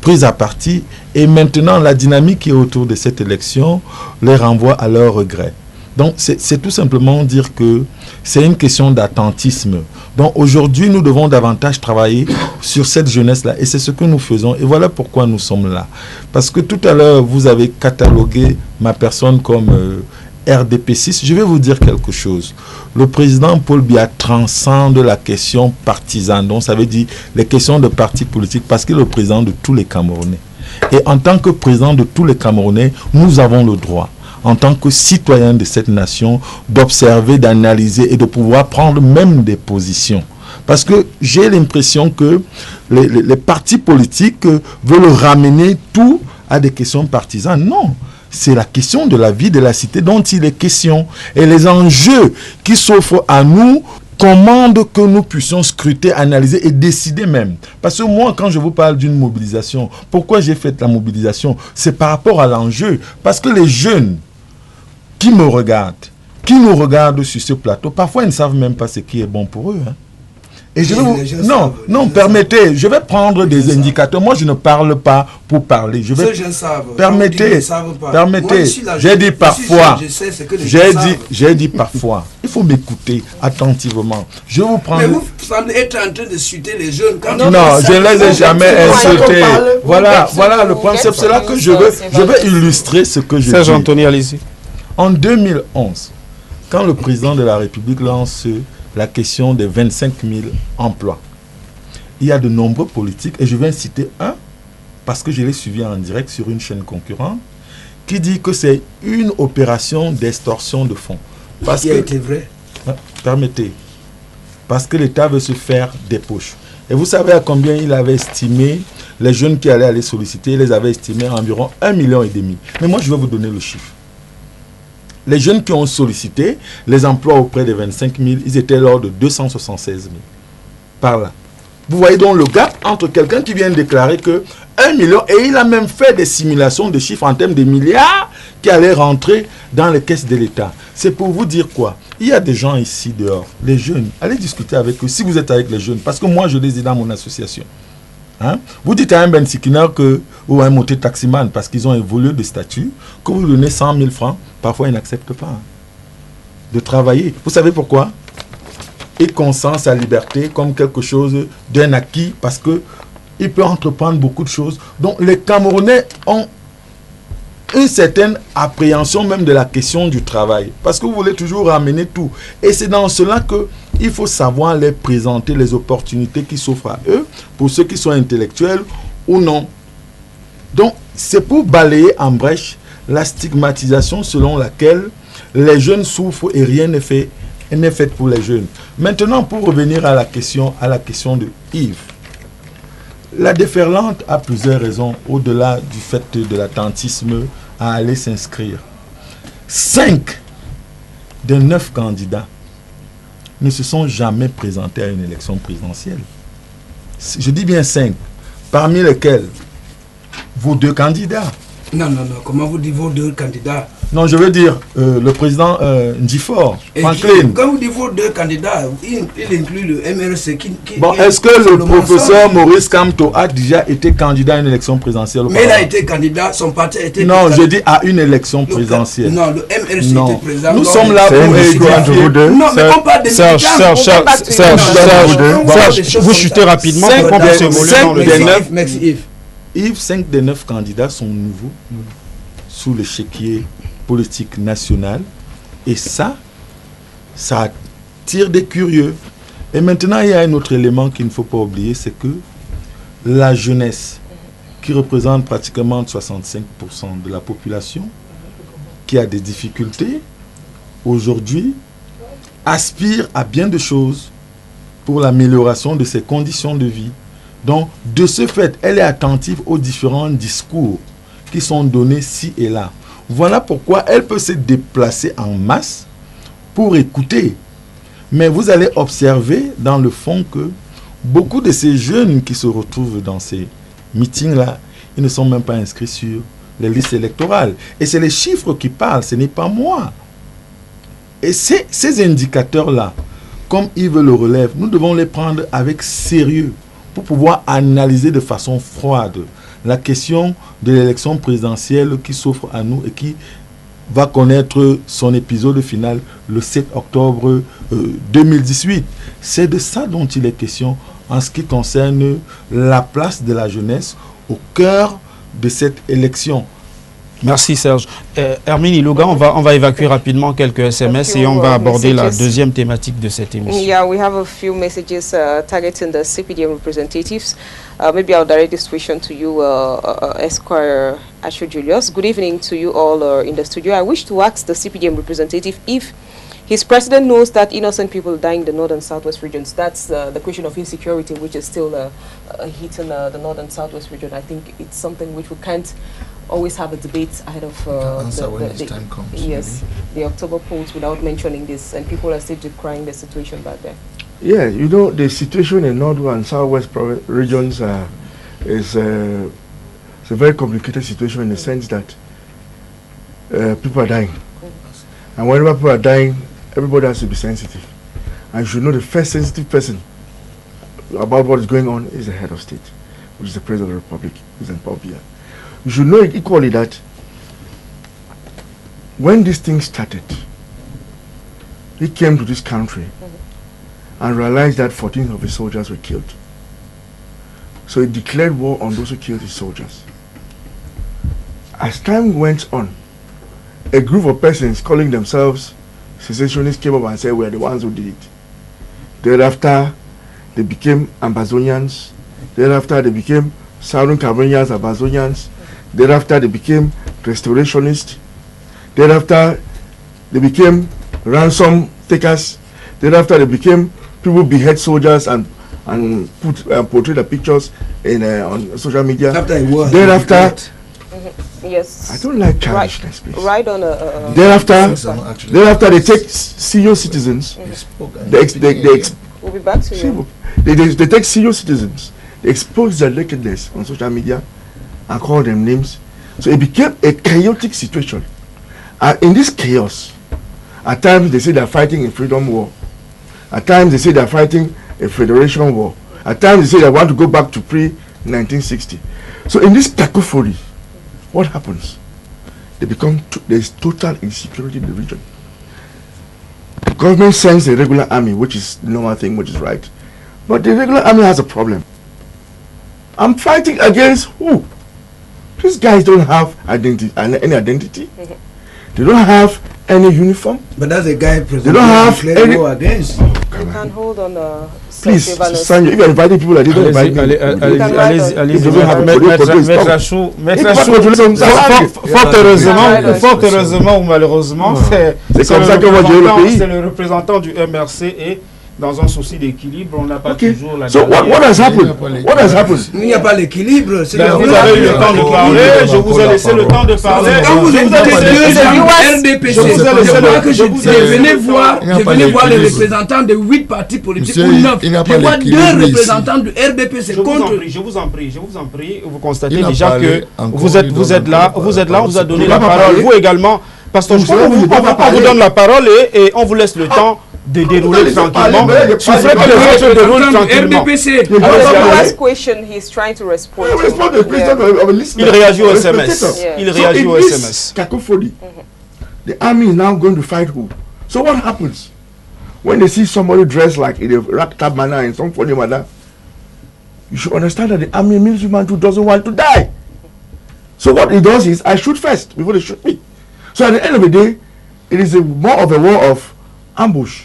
pris à partie et maintenant la dynamique qui est autour de cette élection les renvoie à leur regret. Donc c'est tout simplement dire que c'est une question d'attentisme. Donc aujourd'hui, nous devons davantage travailler sur cette jeunesse-là et c'est ce que nous faisons. Et voilà pourquoi nous sommes là. Parce que tout à l'heure, vous avez catalogué ma personne comme RDP6. Je vais vous dire quelque chose. Le président Paul Biya transcende la question partisane. Donc ça veut dire les questions de partis politiques parce qu'il est le président de tous les Camerounais. Et en tant que président de tous les Camerounais, nous avons le droit, en tant que citoyen de cette nation, d'observer, d'analyser et de pouvoir prendre même des positions. Parce que j'ai l'impression que les partis politiques veulent ramener tout à des questions partisanes. Non, c'est la question de la vie de la cité dont il est question. Et les enjeux qui s'offrent à nous commandent que nous puissions scruter, analyser et décider même. Parce que moi, quand je vous parle d'une mobilisation, pourquoi j'ai fait la mobilisation? C'est par rapport à l'enjeu. Parce que les jeunes qui me regardent, qui nous regardent sur ce plateau, parfois ils ne savent même pas ce qui est bon pour eux. Hein. Et je vais vous... permettez, je vais prendre des indicateurs. Moi, je ne parle pas pour parler. Je vais... Permettez, j'ai dit parfois, j'ai dit parfois, il faut m'écouter attentivement. Je vais vous prendre... Mais vous semblez être en train de chuter les jeunes. Quand non, je ne les ai jamais insultés. Voilà le point. C'est cela que je veux illustrer ce que je dis. Serge Anthony, allez-y. En 2011, quand le président de la République lance la question des 25 000 emplois, il y a de nombreux politiques, et je vais en citer un, parce que je l'ai suivi en direct sur une chaîne concurrente, qui dit que c'est une opération d'extorsion de fonds. Parce qui a été vrai. Permettez. Parce que l'État veut se faire des poches. Et vous savez à combien il avait estimé les jeunes qui allaient aller solliciter, il les avait estimés à environ 1,5 million. Mais moi, je vais vous donner le chiffre. Les jeunes qui ont sollicité les emplois auprès des 25 000, ils étaient lors de 276 000. Par là. Vous voyez donc le gap entre quelqu'un qui vient de déclarer que 1 million, et il a même fait des simulations de chiffres en termes de milliards qui allaient rentrer dans les caisses de l'État. C'est pour vous dire quoi? Il y a des gens ici dehors, les jeunes, allez discuter avec eux si vous êtes avec les jeunes, parce que moi je les ai dans mon association. Hein? Vous dites à un Ben Sikina ou à un moté taximan, parce qu'ils ont évolué de statut, que vous donnez 100 000 francs, parfois ils n'acceptent pas de travailler. Vous savez pourquoi? Ils consentent sa liberté comme quelque chose d'un acquis, parce qu'il peut entreprendre beaucoup de choses. Donc les Camerounais ont une certaine appréhension même de la question du travail, parce que vous voulez toujours ramener tout. Et c'est dans cela que il faut savoir les présenter les opportunités qui s'offrent à eux, pour ceux qui sont intellectuels ou non. Donc, c'est pour balayer en brèche la stigmatisation selon laquelle les jeunes souffrent et rien n'est fait pour les jeunes. Maintenant, pour revenir à la question de Yves, la déferlante a plusieurs raisons, au-delà du fait de l'attentisme à aller s'inscrire. 5 des 9 candidats ne se sont jamais présentés à une élection présidentielle. Je dis bien 5, parmi lesquels vos 2 candidats. Non, comment vous dites vos 2 candidats? Non, je veux dire le président Ndjifor, Franklin. Quand vous dites vos 2 candidats, il inclut le MRC qui bon, est-ce que le professeur Maurice Kamto a déjà été candidat à une élection présidentielle? Mais il a été candidat, son parti a été... Non, je dis à une élection présidentielle. Non, le MRC était présent. Nous sommes là pour édifier. Non, mais on parle de Serge, vous chutez rapidement. 5 des 9 candidats sont nouveaux sous l'échiquier politique national, et ça attire des curieux. Et maintenant, il y a un autre élément qu'il ne faut pas oublier, c'est que la jeunesse, qui représente pratiquement 65% de la population, qui a des difficultés, aujourd'hui, aspire à bien de choses pour l'amélioration de ses conditions de vie. Donc, de ce fait, elle est attentive aux différents discours qui sont donnés ci et là. Voilà pourquoi elle peut se déplacer en masse pour écouter. Mais vous allez observer dans le fond que beaucoup de ces jeunes qui se retrouvent dans ces meetings-là, ils ne sont même pas inscrits sur les listes électorales. Et c'est les chiffres qui parlent, ce n'est pas moi. Et ces indicateurs-là, comme Yves le relève, nous devons les prendre avec sérieux pour pouvoir analyser de façon froide la question de l'élection présidentielle qui s'offre à nous et qui va connaître son épisode final le 7 octobre 2018. C'est de ça dont il est question en ce qui concerne la place de la jeunesse au cœur de cette élection. Merci Serge. Hermine Ilouga, on va évacuer rapidement quelques SMS et on va aborder la deuxième thématique de cette émission. Yeah, we have a few messages targeting the CPDM representatives. Maybe I'll direct this question to you, Esquire Asho Julius. Good evening to you all in the studio. I wish to ask the CPDM representative if his president knows that innocent people die in the north and southwest regions. That's the question of insecurity, which is still hitting the north and southwest region. I think it's something which we can't always have a debate ahead of the October polls without mentioning this, and people are still decrying the situation back there. Yeah, you know, the situation in north and southwest regions is a very complicated situation in the sense that people are dying. And whenever people are dying, everybody has to be sensitive. And you should know the first sensitive person about what is going on is the head of state, which is the President of the Republic, who's in power here. You should know equally that when this thing started, he came to this country and realized that 14 of his soldiers were killed. So he declared war on those who killed his soldiers. As time went on, a group of persons calling themselves secessionists came up and said, we are the ones who did it. Thereafter, they became Ambazonians. Thereafter, they became Southern Cameroonians, Ambazonians. Thereafter, they became restorationists. Thereafter, they became ransom takers. Thereafter, they became people who behead soldiers and portray the pictures on social media. Thereafter, yes, I don't like childishness, please. Right on thereafter, they take CEO citizens. We'll be back to you. They take CEO citizens. They expose their nakedness on social media and call them names. So it became a chaotic situation. And in this chaos, at times they say they're fighting a freedom war. At times they say they're fighting a federation war. At times they say they want to go back to pre-1960. So in this cacophony, what happens? There's total insecurity in the region. The government sends a regular army, which is the normal thing, which is right. But the regular army has a problem. I'm fighting against who? These guys don't have any identity. They don't have any uniform. But that's a guy they don't have any war against. You can hold on. Please, Sanyo, if you're inviting people, I didn't invite me. Fort heureusement ou malheureusement, c'est comme ça que moi j'ai eu le pays. C'est le représentant du MRC et dans un souci d'équilibre, on n'a pas toujours la... So what has happened? What has happened? Il n'y a pas l'équilibre. Vous avez eu le temps de parler, je vous ai laissé le temps de parler. Quand vous êtes RDPC, je venais voir les représentants de 8 partis politiques ou 9. Je vois 2 représentants du RDPC contre... Je vous en prie, vous constatez déjà que vous êtes là, on vous a donné la parole, vous également. Pasteur, on vous donne la parole et on vous laisse le temps de dérouler tranquillement. Souffrez que les autres déroulent tranquillement. The last question he's trying to respond. Il réagit au SMS. Il réagit au SMS. Cacophony. The army is now going to fight who? So what happens when they see somebody dressed like in a ragtag manner in some funny manner? You should understand that the army military man who doesn't want to die. So what he does is, I shoot first before they shoot me. So at the end of the day, it is more of a war of ambush.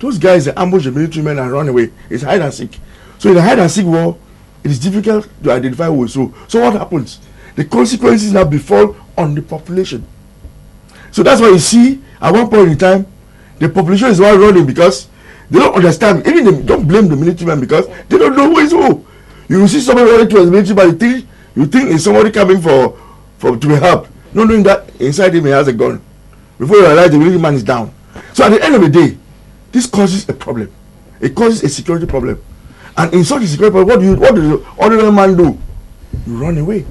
Those guys, they ambush the military men and run away. It's hide and seek. So in the hide and seek war, it is difficult to identify who is who. So what happens? The consequences now befall on the population. So that's why you see, at one point in time, the population is all running because they don't understand. Even they don't blame the military man because they don't know who is who. You will see somebody running towards the military man, you think it's somebody coming to be helped. Not knowing that inside him he has a gun. Before you realize the military man is down. So at the end of the day, this causes a problem. It causes a security problem. And in such a security problem, what does the ordinary man do? You run away.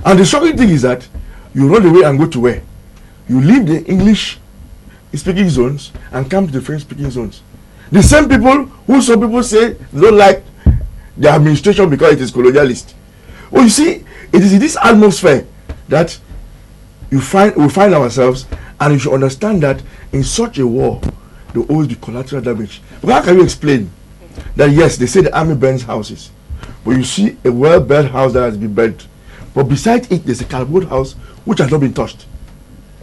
And the shocking thing is that you run away and go to where? You leave the English speaking zones and come to the French speaking zones. The same people who some people say don't like the administration because it is colonialist. Well, you see, it is in this atmosphere that we find ourselves, and you should understand that in such a war, there will always be collateral damage. But how can you explain that? Yes, they say the army burns houses, but you see a well-built house that has been burnt, but beside it there's a cardboard house which has not been touched.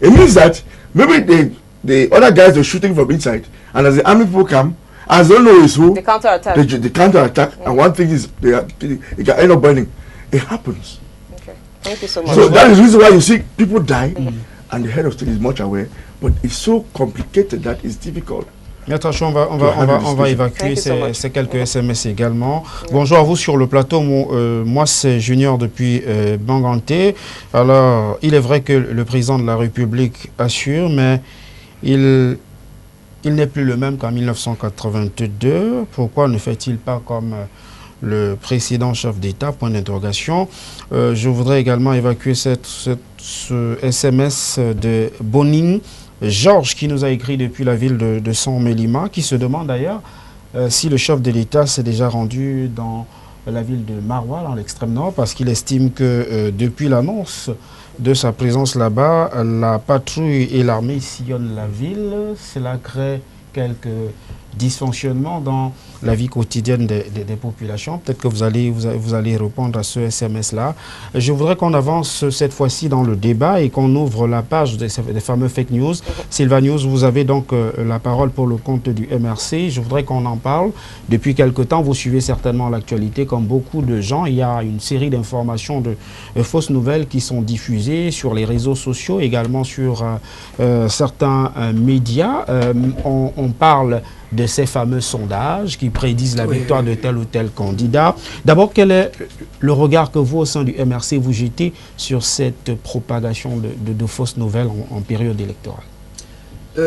It means that maybe the other guys are shooting from inside, and as the army people come, as they don't know is who, the counter-attack. The counter-attack, and one thing is it can end up burning. It happens. Okay. Thank you so much. So that is the reason why you see people die, and the head of state is much aware, but it's so complicated that it's difficult. Attention, on va évacuer ces quelques SMS également. Bonjour à vous sur le plateau. Moi, c'est Junior depuis Banganté. Alors, il est vrai que le président de la République assure, mais il n'est plus le même qu'en 1982. Pourquoi ne fait-il pas comme le précédent chef d'État? Point d'interrogation. Je voudrais également évacuer ce SMS de Boning Georges qui nous a écrit depuis la ville de San-Mélima, qui se demande d'ailleurs si le chef de l'État s'est déjà rendu dans la ville de Maroua, dans l'extrême nord, parce qu'il estime que depuis l'annonce de sa présence là-bas, la patrouille et l'armée sillonnent la ville. Cela crée quelques dysfonctionnements dans la vie quotidienne des populations. Peut-être que vous allez répondre à ce SMS-là. Je voudrais qu'on avance cette fois-ci dans le débat et qu'on ouvre la page des fameux fake news. Sylva News, vous avez donc la parole pour le compte du MRC. Je voudrais qu'on en parle. Depuis quelque temps, vous suivez certainement l'actualité comme beaucoup de gens. Il y a une série d'informations de fausses nouvelles qui sont diffusées sur les réseaux sociaux, également sur certains médias. On parle de ces fameux sondages qui prédisent la victoire de tel ou tel candidat. D'abord, quel est le regard que vous, au sein du MRC, vous jetez sur cette propagation de fausses nouvelles en période électorale?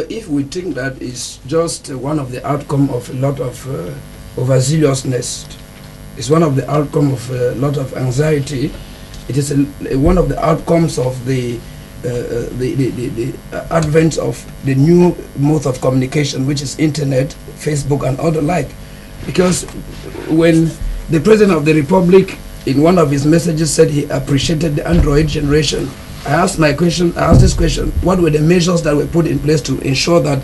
If we think that it's just one of the outcome of a lot of overzealousness, it's one of the outcome of a lot of anxiety, it is one of the outcomes of the advent of the new mode of communication, which is internet, Facebook and other like. Because when the President of the Republic in one of his messages said he appreciated the Android generation, I asked this question, what were the measures that were put in place to ensure that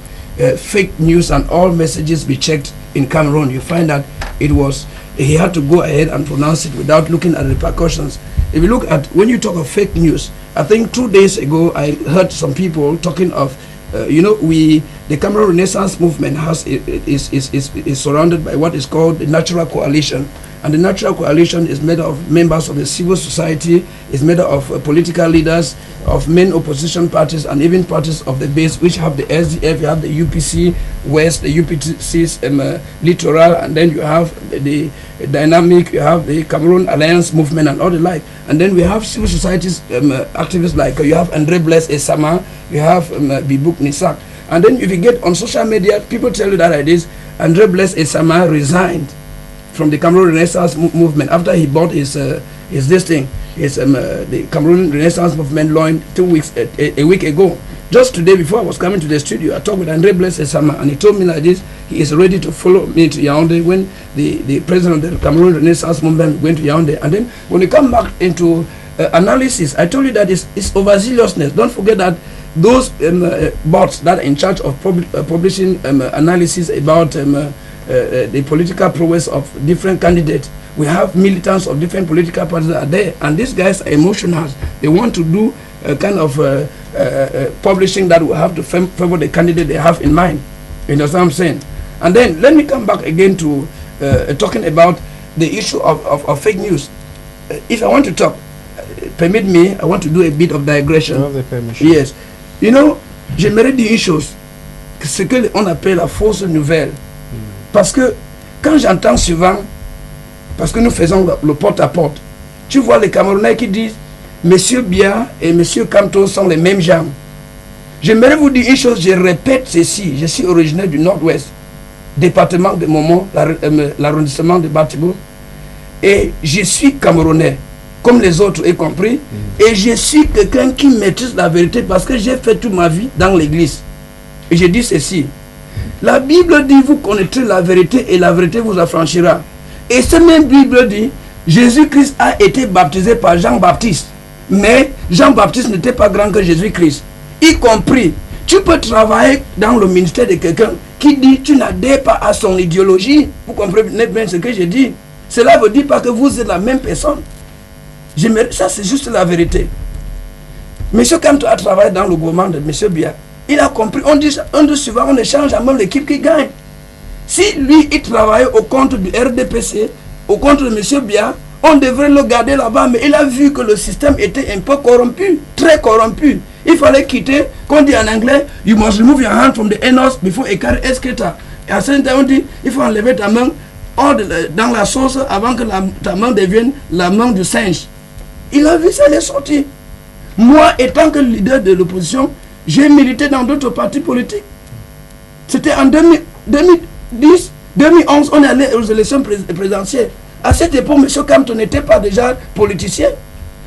fake news and all messages be checked in Cameroon? You find that he had to go ahead and pronounce it without looking at the repercussions. If you look at, when you talk of fake news, I think 2 days ago I heard some people talking of, the Cameroon Renaissance movement is surrounded by what is called the Natural Coalition. And the Natural Coalition is made of members of the civil society, is made of political leaders, of main opposition parties, and even parties of the base, which have the SDF, you have the UPC West, the UPC Littoral, and then you have the Dynamic, you have the Cameroon Alliance Movement, and all the like. And then we have civil societies activists like you have André Blaise Esama, you have Bibuk Nisak. And then if you get on social media, people tell you that it is André Blaise Esama resigned from the Cameroon Renaissance movement after he bought the Cameroon Renaissance movement loan a week ago. Just today, before I was coming to the studio, I talked with André Blaise Esama, and he told me like this: he is ready to follow me to Yaoundé when the president of the Cameroon Renaissance movement went to Yaoundé. And then when you come back into analysis, I told you that it's overzealousness. Don't forget that those bots that are in charge of publishing analysis about the political prowess of different candidates. We have militants of different political parties that are there, and these guys are emotional. They want to do a kind of publishing that will have to favor the candidate they have in mind. You understand what I'm saying? And then let me come back again to talking about the issue of fake news. If I want to talk, permit me, I want to do a bit of digression. Yes. You know, j'aimerais dire une chose, ce qu'on appelle la fausse nouvelle. Parce que quand j'entends souvent, parce que nous faisons le porte-à-porte, tu vois les Camerounais qui disent Monsieur Bia et Monsieur Kamto sont les mêmes gens. J'aimerais vous dire une chose, je répète ceci, je suis originaire du Nord-Ouest, département de Momo, l'arrondissement de Batibo, et je suis Camerounais, comme les autres y compris, et je suis quelqu'un qui maîtrise la vérité parce que j'ai fait toute ma vie dans l'église. Et je dis ceci. La Bible dit, vous connaîtrez la vérité et la vérité vous affranchira. Et cette même Bible dit, Jésus-Christ a été baptisé par Jean-Baptiste. Mais Jean-Baptiste n'était pas grand que Jésus-Christ. Y compris, tu peux travailler dans le ministère de quelqu'un qui dit, tu n'adhères pas à son idéologie. Vous comprenez bien ce que je dis. Cela ne veut dire pas que vous êtes la même personne. Ça, c'est juste la vérité. Monsieur Kamto a travaillé dans le gouvernement de Monsieur Bia. Il a compris, on dit souvent, on échange à même l'équipe qui gagne. Si lui, il travaillait au compte du RDPC, au compte de M. Bia, on devrait le garder là-bas, mais il a vu que le système était un peu corrompu, très corrompu. Il fallait quitter, qu'on dit en anglais, you must remove your hand from the anus before a carry escalator. Et à ce moment, on dit, il faut enlever ta main dans la sauce avant que ta main devienne la main du singe. Il a vu ça, il est sorti. Moi, étant que leader de l'opposition, j'ai milité dans d'autres partis politiques. C'était en 2010, 2011, on est allé aux élections présidentielles. À cette époque, M. Kamto n'était pas déjà politicien.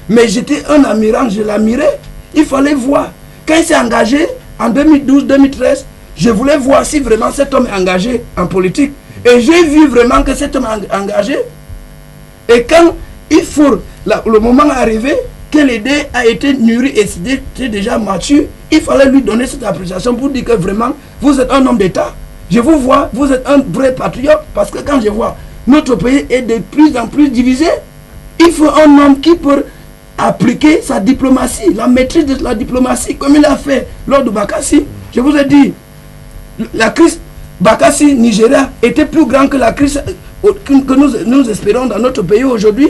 Mais j'étais un admirant, je l'admirais. Il fallait voir. Quand il s'est engagé en 2012-2013, je voulais voir si vraiment cet homme est engagé en politique. Et j'ai vu vraiment que cet homme est engagé. Et quand il faut, le moment arrivé, que l'idée a été mûrie et c'était déjà mature, il fallait lui donner cette appréciation pour dire que vraiment, vous êtes un homme d'État. Je vous vois, vous êtes un vrai patriote, parce que quand je vois, notre pays est de plus en plus divisé. Il faut un homme qui peut appliquer sa diplomatie, la maîtrise de la diplomatie, comme il a fait lors de Bakassi. Je vous ai dit, la crise Bakassi-Nigeria était plus grande que la crise que nous espérons dans notre pays aujourd'hui.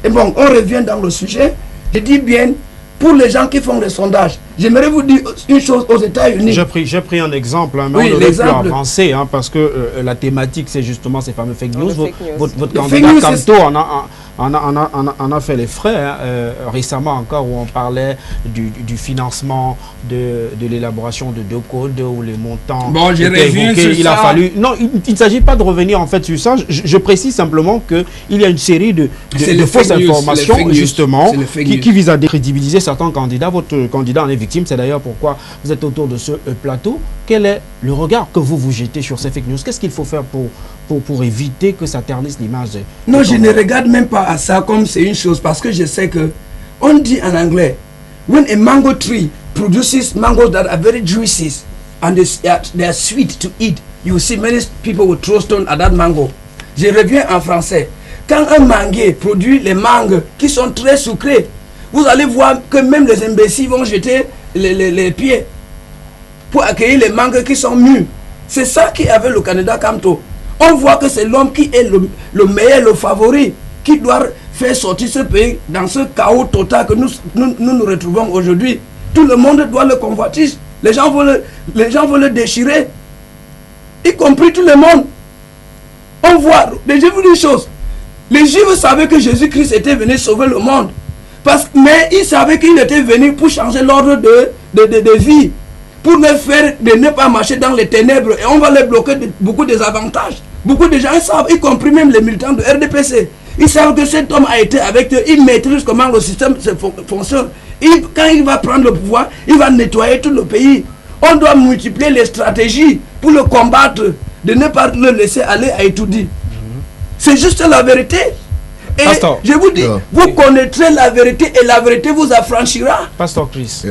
Et bon, on revient dans le sujet. Je dis bien, pour les gens qui font des sondages, j'aimerais vous dire une chose aux États-Unis. J'ai pris un exemple, mais oui, on aurait pu avancer, parce que la thématique, c'est justement ces fameux fake news. Votre candidat Kamto en a fait les frais, récemment encore, où on parlait du financement de l'élaboration de deux codes, où les montants étaient évoqués. Il a fallu... Non, il ne s'agit pas de revenir en fait sur ça. Je précise simplement qu'il y a une série de fausses informations, justement, qui visent à décrédibiliser certains candidats. Votre candidat en est victime, c'est d'ailleurs pourquoi vous êtes autour de ce plateau. Quel est le regard que vous jetez sur ces fake news? Qu'est-ce qu'il faut faire pour éviter que ça ternisse l'image? Non, je ne regarde même pas à ça comme c'est une chose, parce que je sais que on dit en anglais, when a mango tree produces mangoes that are very juicy and they are sweet to eat, you see many people will throw stone at that mango. Je reviens en français. Quand un manguier produit les mangues qui sont très sucrées, vous allez voir que même les imbéciles vont jeter les pieds pour accueillir les mangues qui sont mûres. C'est ça qui avait le candidat Kamto. On voit que c'est l'homme qui est le meilleur, le favori, qui doit faire sortir ce pays dans ce chaos total que nous retrouvons aujourd'hui. Tout le monde doit le convoiter. Les gens veulent le déchirer, y compris tout le monde. On voit, mais je vous dis une chose, les Juifs savaient que Jésus-Christ était venu sauver le monde, mais ils savaient qu'il était venu pour changer l'ordre de vie, pour ne pas marcher dans les ténèbres, et on va les bloquer de beaucoup des avantages. Beaucoup de gens ils savent, y compris même les militants de RDPC, ils savent que cet homme a été avec eux, il maîtrise comment le système fonctionne. Quand il va prendre le pouvoir, il va nettoyer tout le pays. On doit multiplier les stratégies pour le combattre, de ne pas le laisser aller à étudier. C'est juste la vérité. Et Pastor, je vous dis, vous connaîtrez la vérité et la vérité vous affranchira. Pasteur Chris,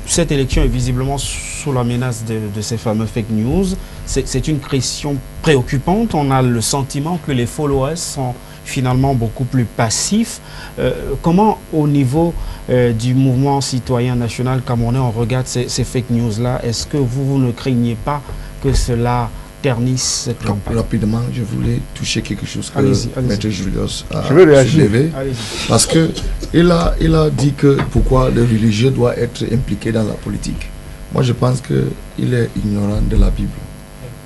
cette élection est visiblement sous la menace de ces fameux fake news. C'est une question préoccupante. On a le sentiment que les followers sont finalement beaucoup plus passifs. Comment au niveau du mouvement citoyen national camerounais on regarde ces fake news-là? Est-ce que vous ne craignez pas que cela ternisse cette campagne? Rapidement, je voulais toucher quelque chose que Maître Julius a soulevé. Parce qu'il a dit que pourquoi le religieux doit être impliqué dans la politique. Moi, je pense qu'il est ignorant de la Bible.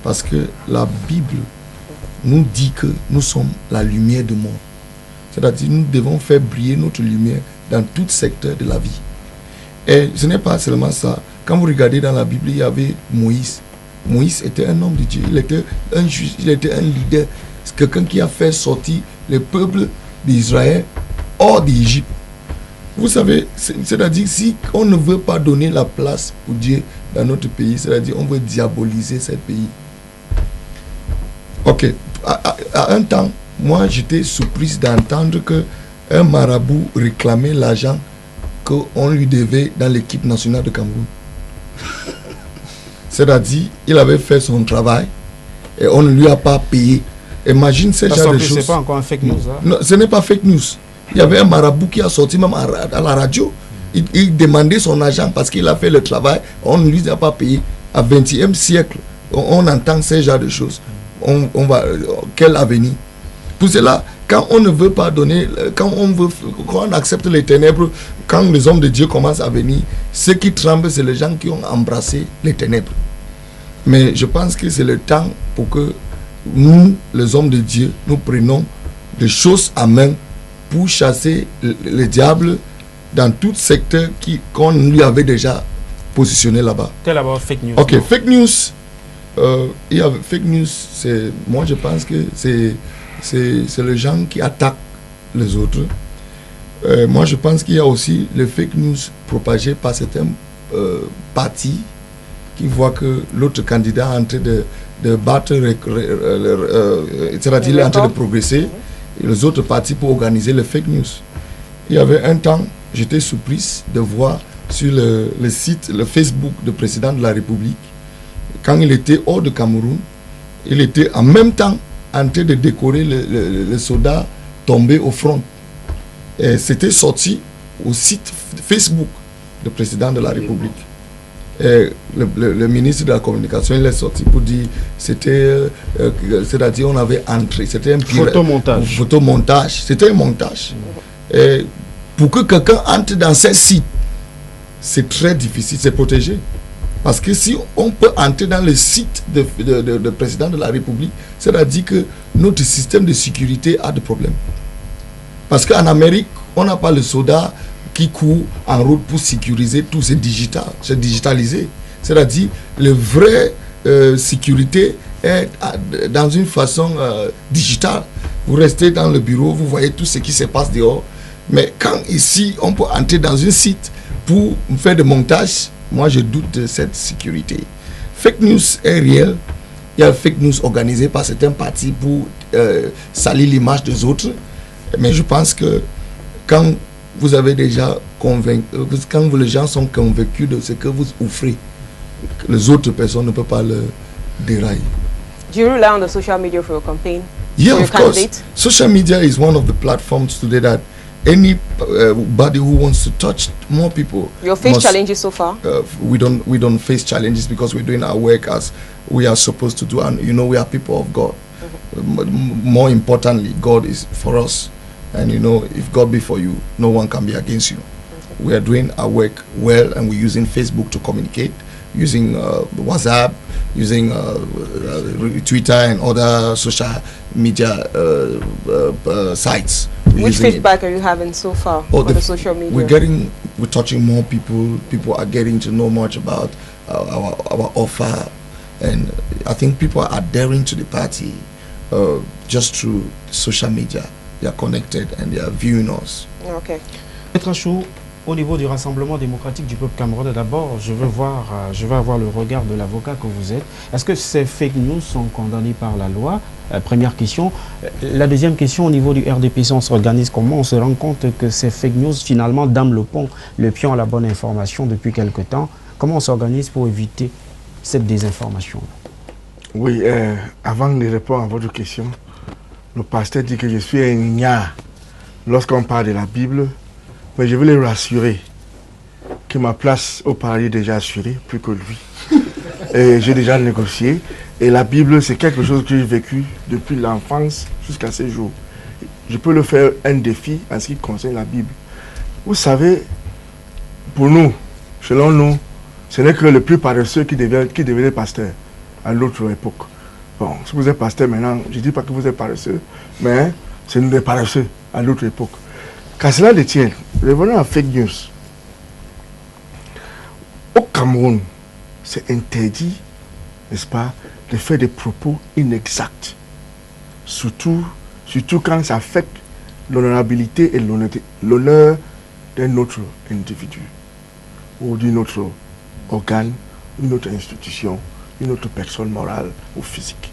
Parce que la Bible nous dit que nous sommes la lumière du monde. C'est-à-dire nous devons faire briller notre lumière dans tout secteur de la vie. Et ce n'est pas seulement ça. Quand vous regardez dans la Bible, il y avait Moïse. Moïse était un homme de Dieu, il était un juge, il était un leader. C'est quelqu'un qui a fait sortir le peuple d'Israël hors d'Égypte. Vous savez, c'est-à-dire si on ne veut pas donner la place pour Dieu dans notre pays, c'est-à-dire on veut diaboliser ce pays. Ok, à un temps, moi j'étais surprise d'entendre qu'un marabout réclamait l'argent qu'on lui devait dans l'équipe nationale de Cameroun. C'est-à-dire, il avait fait son travail et on ne lui a pas payé. Imagine ce genre de choses. Ce n'est pas encore un fake news. Hein? Non, ce n'est pas fake news. Il y avait un marabout qui a sorti même à la radio. Il demandait son argent parce qu'il a fait le travail. On ne lui a pas payé. À 20e siècle, on entend ce genre de choses. Quel avenir? Pour cela, quand on ne veut pas donner, quand on accepte les ténèbres, quand les hommes de Dieu commencent à venir, ceux qui tremblent, c'est les gens qui ont embrassé les ténèbres. Mais je pense que c'est le temps pour que nous, les hommes de Dieu, nous prenions des choses à main pour chasser le diable dans tout secteur qu'on lui avait déjà positionné là-bas. Quel d'abord fake news? Ok, fake news. Fake news, moi je pense que c'est les gens qui attaquent les autres. Moi je pense qu'il y a aussi le fake news propagé par certains partis qui voient que l'autre candidat est en train de battre, c'est-à-dire il est en train de progresser, et les autres partis pour organiser le fake news. Il y avait un temps, j'étais surprise de voir sur le site, le Facebook du président de la République, quand il était hors de Cameroun, il était en même temps en train de décorer le soldat tombé au front. Et c'était sorti au site Facebook du président de la République. Et le ministre de la Communication, il est sorti pour dire c'est-à-dire on avait entré, c'était un photomontage, c'était un montage. Et pour que quelqu'un entre dans ces sites, c'est très difficile, c'est protégé. Parce que si on peut entrer dans le site de président de la République, c'est-à-dire que notre système de sécurité a des problèmes. Parce qu'en Amérique, on n'a pas le soldat qui court en route pour sécuriser tout, c'est digital, c'est digitalisé. C'est-à-dire, la vraie sécurité est dans une façon digitale. Vous restez dans le bureau, vous voyez tout ce qui se passe dehors. Mais quand ici, on peut entrer dans un site pour faire des montages, moi je doute de cette sécurité. Fake news est réel. Il y a fake news organisé par certains partis pour salir l'image des autres. Mais je pense que quand vous avez déjà convaincu, quand les gens sont convaincus de ce que vous offrez, les autres personnes ne peuvent pas le dérailler. Do you rely on the social media for your campaign? Yeah, of course. Social media is one of the platforms today that anybody who wants to touch more people. You face challenges so far? We don't face challenges because we're doing our work as we are supposed to do, and you know we are people of God. More importantly, God is for us. And you know, if God be for you, no one can be against you. We are doing our work well, and we're using Facebook to communicate, using WhatsApp, using Twitter and other social media sites. Which feedback are you having so far on the social media? We're touching more people. People are getting to know much about our offer, and I think people are adhering to the party just through social media. They are connected and they are viewing us. Okay. Maître Achou, au niveau du Rassemblement démocratique du peuple camerounais, d'abord, je vais avoir le regard de l'avocat que vous êtes. Est-ce que ces fake news sont condamnées par la loi? Première question. La deuxième question, au niveau du RDPC, on s'organise comment? On se rend compte que ces fake news, finalement, dament le pion à la bonne information depuis quelque temps. Comment on s'organise pour éviter cette désinformation? Oui, avant de répondre à votre question, le pasteur dit que je suis un ignare lorsqu'on parle de la Bible, mais je veux les rassurer que ma place au paradis est déjà assurée, plus que lui. Et j'ai déjà négocié. Et la Bible, c'est quelque chose que j'ai vécu depuis l'enfance jusqu'à ce jour. Je peux le faire un défi en ce qui concerne la Bible. Vous savez, pour nous, selon nous, ce n'est que le plus paresseux qui devenait pasteur à l'autre époque. Bon, si vous êtes pasteur maintenant, je ne dis pas que vous êtes paresseux, mais c'est nous des paresseux à l'autre époque. Qu'à cela ne tienne, revenons à fake news. Au Cameroun, c'est interdit, n'est-ce pas, de faire des propos inexacts. Surtout quand ça affecte l'honorabilité et l'honneur d'un autre individu ou d'une autre organe, une autre institution, une autre personne morale ou physique.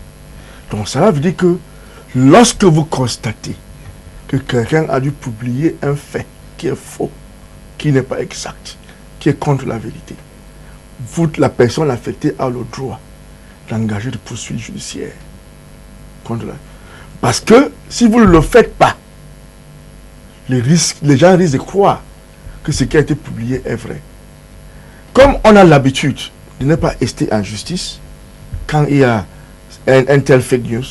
Donc cela veut dire que lorsque vous constatez que quelqu'un a dû publier un fait qui est faux, qui n'est pas exact, qui est contre la vérité, vous, la personne affectée, a le droit d'engager des poursuites judiciaires contre la... Parce que si vous ne le faites pas, les gens risquent de croire que ce qui a été publié est vrai. Comme on a l'habitude de ne pas rester en justice, quand il y a un tel fake news,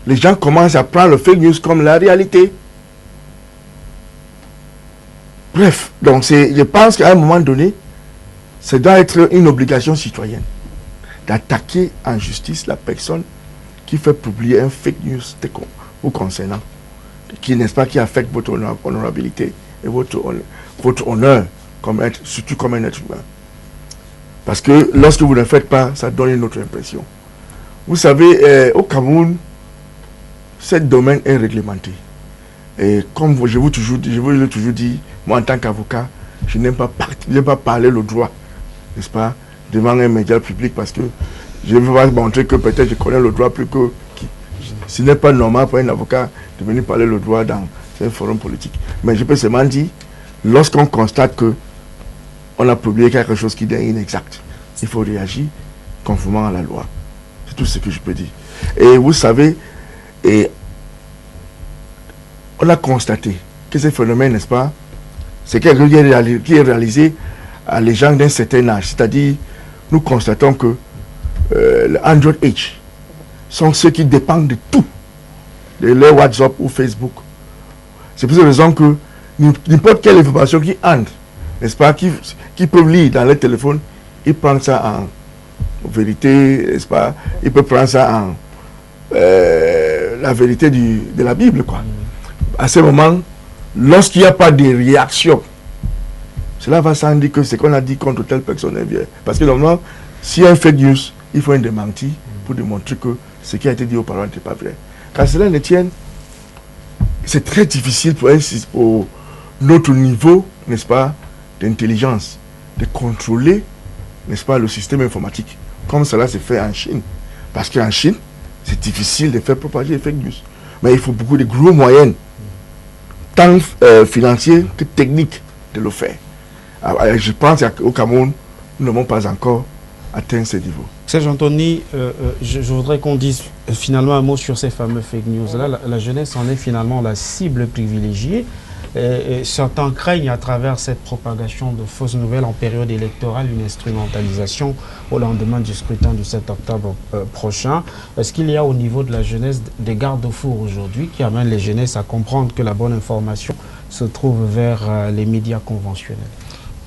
les gens commencent à prendre le fake news comme la réalité. Bref, donc je pense qu'à un moment donné, ça doit être une obligation citoyenne d'attaquer en justice la personne qui fait publier un fake news vous concernant, qui, n'est-ce pas, qui affecte votre honorabilité et votre honneur, surtout comme un être humain. Parce que lorsque vous ne le faites pas, ça donne une autre impression. Vous savez, au Cameroun, ce domaine est réglementé. Et comme je vous l'ai toujours dit, moi en tant qu'avocat, je n'aime pas parler le droit, n'est-ce pas, devant un média public, parce que je veux pas montrer que peut-être je connais le droit plus que... Ce n'est pas normal pour un avocat de venir parler le droit dans un forum politique. Mais je peux seulement dire, lorsqu'on constate que on a publié quelque chose qui est inexact, il faut réagir conformément à la loi. C'est tout ce que je peux dire. Et vous savez, on a constaté que ce phénomène, n'est-ce pas, c'est quelque chose qui est réalisé à les gens d'un certain âge. C'est-à-dire, nous constatons que les Android Age sont ceux qui dépendent de tout, de leur WhatsApp ou Facebook. C'est pour cette raison que n'importe quelle information qui entre, n'est-ce pas, qui peuvent lire dans leur téléphone, ils prennent ça en vérité, n'est-ce pas, ils peuvent prendre ça en la vérité de la Bible, quoi. À ce moment, lorsqu'il n'y a pas de réaction, cela va sans dire que ce qu'on a dit contre telle personne est bien. Parce que normalement, s'il y a un fake news, il faut un démenti pour démontrer que ce qui a été dit auparavant n'était pas vrai. Quand cela ne tienne, c'est très difficile pour notre niveau, n'est-ce pas, d'intelligence, de contrôler, n'est-ce pas, le système informatique, comme cela se fait en Chine. Parce qu'en Chine, c'est difficile de faire propager les fake news. Mais il faut beaucoup de gros moyens, tant financiers que techniques, de le faire. Alors, je pense qu'au Cameroun, nous n'avons pas encore atteint ce niveau. Serge Anthony, je voudrais qu'on dise finalement un mot sur ces fameux fake news-là. La jeunesse en est finalement la cible privilégiée. certains craignent à travers cette propagation de fausses nouvelles en période électorale une instrumentalisation au lendemain du scrutin du 7 octobre prochain. Est-ce qu'il y a au niveau de la jeunesse des garde-fous aujourd'hui qui amènent les jeunesses à comprendre que la bonne information se trouve vers les médias conventionnels?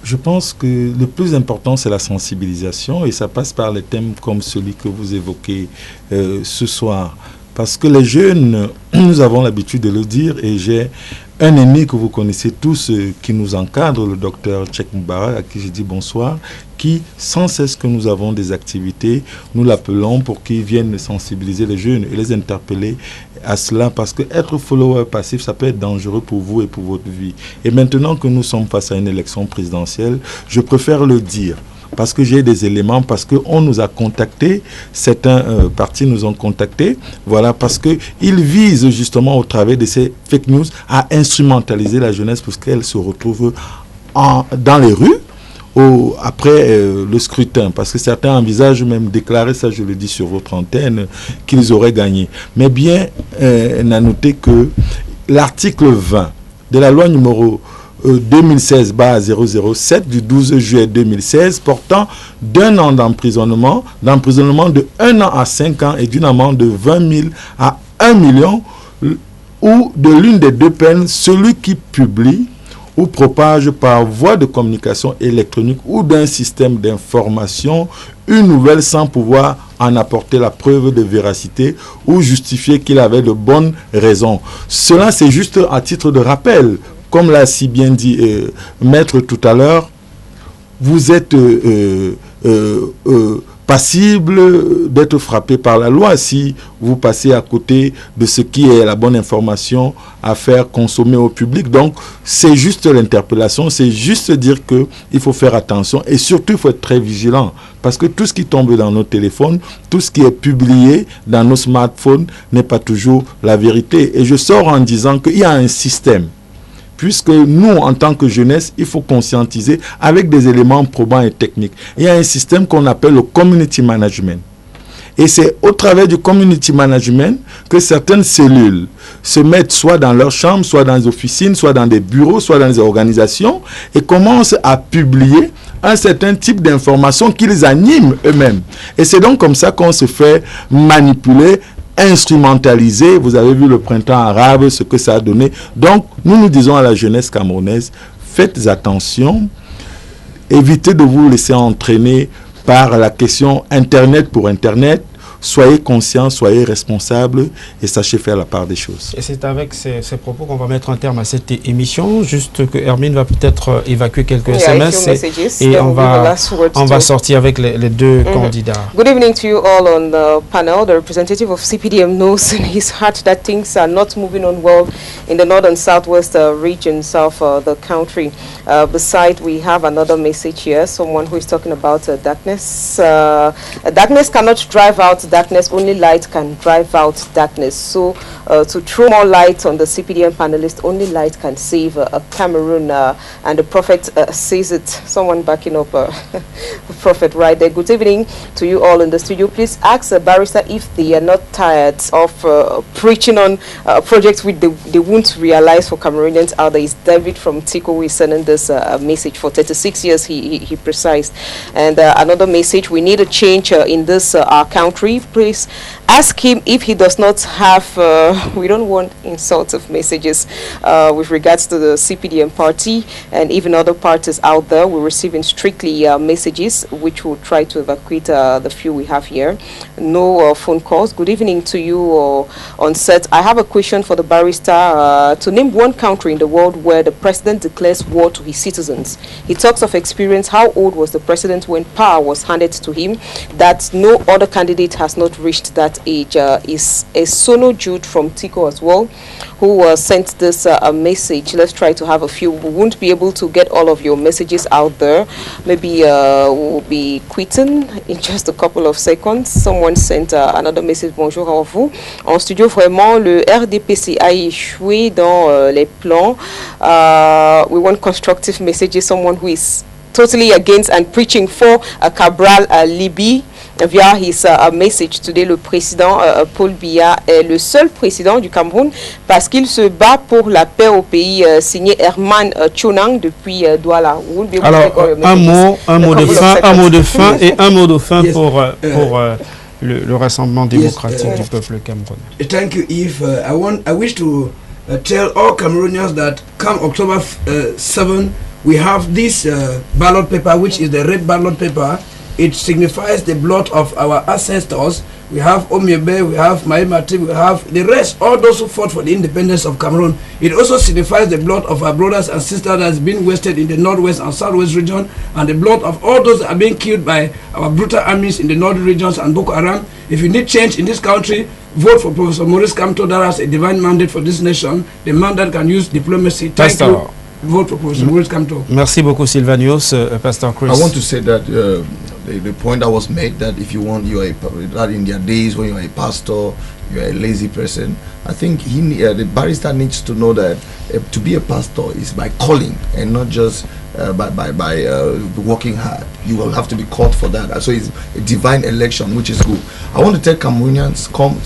Je pense que le plus important, c'est la sensibilisation et ça passe par les thèmes comme celui que vous évoquez ce soir. Parce que les jeunes, nous avons l'habitude de le dire et j'ai un ennemi que vous connaissez tous qui nous encadre, le docteur Tchèque Moubarak, à qui je dis bonsoir, qui, sans cesse que nous avons des activités, nous l'appelons pour qu'il vienne sensibiliser les jeunes et les interpeller à cela, parce que être follower passif, ça peut être dangereux pour vous et pour votre vie. Et maintenant que nous sommes face à une élection présidentielle, je préfère le dire. Parce que j'ai des éléments, parce qu'on nous a contactés, certains partis nous ont contactés, voilà, parce qu'ils visent justement au travers de ces fake news à instrumentaliser la jeunesse pour qu'elle se retrouve dans les rues après le scrutin, parce que certains envisagent même déclarer, ça je le dis sur votre antenne, qu'ils auraient gagné. Mais bien, on a noté que l'article 20 de la loi numéro 2016-007 du 12 juillet 2016 portant d'un an d'emprisonnement de 1 an à 5 ans et d'une amende de 20 000 à 1 million ou de l'une des deux peines, celui qui publie ou propage par voie de communication électronique ou d'un système d'information une nouvelle sans pouvoir en apporter la preuve de véracité ou justifier qu'il avait de bonnes raisons. Cela, c'est juste à titre de rappel. Comme l'a si bien dit Maître tout à l'heure, vous êtes passible d'être frappé par la loi si vous passez à côté de ce qui est la bonne information à faire consommer au public. Donc, c'est juste l'interpellation, c'est juste dire qu'il faut faire attention et surtout, il faut être très vigilant parce que tout ce qui tombe dans nos téléphones, tout ce qui est publié dans nos smartphones n'est pas toujours la vérité. Et je sors en disant qu'il y a un système. Puisque nous, en tant que jeunesse, il faut conscientiser avec des éléments probants et techniques. Il y a un système qu'on appelle le community management. Et c'est au travers du community management que certaines cellules se mettent soit dans leur chambre, soit dans les officines, soit dans des bureaux, soit dans les organisations et commencent à publier un certain type d'informations qui les animent eux-mêmes. Et c'est donc comme ça qu'on se fait manipuler, instrumentalisé. Vous avez vu le printemps arabe, ce que ça a donné. Donc, nous disons à la jeunesse camerounaise, faites attention, évitez de vous laisser entraîner par la question Internet pour Internet. Soyez conscients, soyez responsables et sachez faire la part des choses. Et c'est avec ces propos qu'on va mettre un terme à cette émission. Juste que Hermine va peut-être évacuer quelques SMS et on va sortir avec les deux candidats. Good evening to you all on the panel. The representative of CPDM knows in his heart that things are not moving on well in the north and southwest regions of the country. Besides, we have another message here, someone who is talking about darkness. Darkness cannot drive out darkness, only light can drive out darkness. So to throw more light on the CPDM panelists, only light can save Cameroon, and the prophet says it. Someone backing up the prophet right there. Good evening to you all in the studio. Please ask a barrister if they are not tired of preaching on projects which they won't realize for Cameroonians out there. It's David from Tico who is sending this message. For 36 years he precised. And another message, we need a change in this our country. Please ask him if he does not have, we don't want insultive messages with regards to the CPDM party and even other parties out there. We're receiving strictly messages which will try to evacuate the few we have here. No phone calls. Good evening to you on set. I have a question for the barrister. To name one country in the world where the president declares war to his citizens. He talks of experience. How old was the president when power was handed to him? That no other candidate has not reached that age. Is a Sono Jude from Tico as well, who sent this message. Let's try to have a few. We won't be able to get all of your messages out there. Maybe we'll be quitting in just a couple of seconds. Someone sent another message. Bonjour à vous. En studio, vraiment, le RDPC a échoué dans les plans. We want constructive messages. Someone who is totally against and preaching for Cabral Libby. via his message today, le président Paul Biya est le seul président du Cameroun parce qu'il se bat pour la paix au pays, signé Herman Tchonang depuis Douala. Alors, un mot de fin et un mot de fin pour le Rassemblement démocratique du peuple camerounais. Thank you, Yves. I wish to tell all Cameroonians that come October 7, we have this ballot paper, which is the red ballot paper. It signifies the blood of our ancestors. We have Omiebe, we have Maimati, we have the rest, all those who fought for the independence of Cameroon. It also signifies the blood of our brothers and sisters that has been wasted in the northwest and southwest region, and the blood of all those that are being killed by our brutal armies in the northern regions and Boko Haram. If you need change in this country, vote for Professor Maurice Kamto. That has a divine mandate for this nation. The man that can use diplomacy. Thank you. Vote for Professor Maurice Kamto. Merci beaucoup, Sylvanus. Pastor Chris. I want to say that the point that was made, that if you want, that in their days when you are a pastor, you are a lazy person. I think the barrister needs to know that to be a pastor is by calling and not just by working hard. You will have to be called for that. So it's a divine election, which is good. I want to tell Cameroonians, come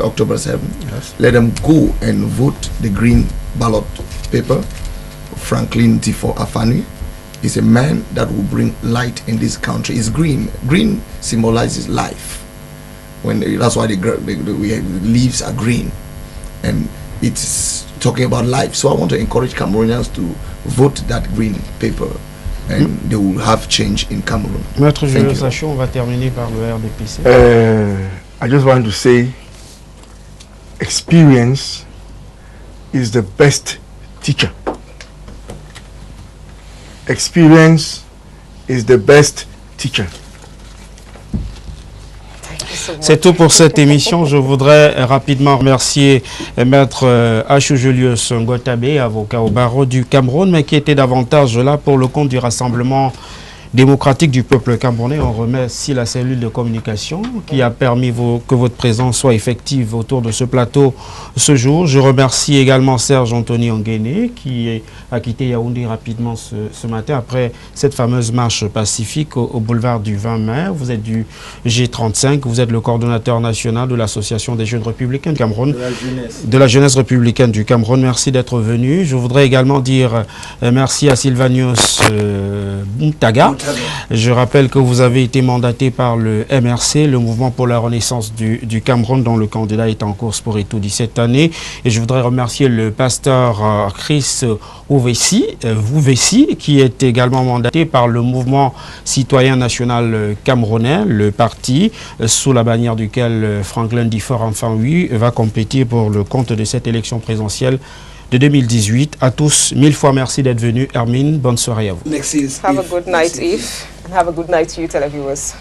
October 7, yes, let them go and vote the green ballot paper. Franklin Tifo Afani is a man that will bring light in this country. It's green. Green symbolizes life. That's why the leaves are green, and it's talking about life. So I want to encourage Cameroonians to vote that green paper, and they will have change in Cameroon. Maître Julius Sachon, on va terminer par le RDPC. I just want to say, experience is the best teacher. Experience is the best teacher. C'est tout pour cette émission. Je voudrais rapidement remercier Maître Achou Julius Ngotabe, avocat au barreau du Cameroun, mais qui était davantage là pour le compte du Rassemblement démocratique du peuple camerounais. On remercie la cellule de communication qui a permis que votre présence soit effective autour de ce plateau ce jour. Je remercie également Serge Anthony Onguéné qui a quitté Yaoundé rapidement ce matin après cette fameuse marche pacifique au boulevard du 20 mai. Vous êtes du G35, vous êtes le coordonnateur national de l'Association des jeunes républicains du Cameroun, de la jeunesse républicaine du Cameroun. Merci d'être venu. Je voudrais également dire merci à Sylvanus Buntaga. Je rappelle que vous avez été mandaté par le MRC, le Mouvement pour la Renaissance du Cameroun, dont le candidat est en course pour étudier cette année. Et je voudrais remercier le pasteur Chris Wouvessi, qui est également mandaté par le Mouvement citoyen national camerounais, le parti sous la bannière duquel Franklin Diffor, enfin oui, va compétir pour le compte de cette élection présidentielle de 2018. À tous, 1000 fois merci d'être venus. Hermine, bonne soirée à vous. Merci. Have a good night, Yves, and have a good night to you, televiewers.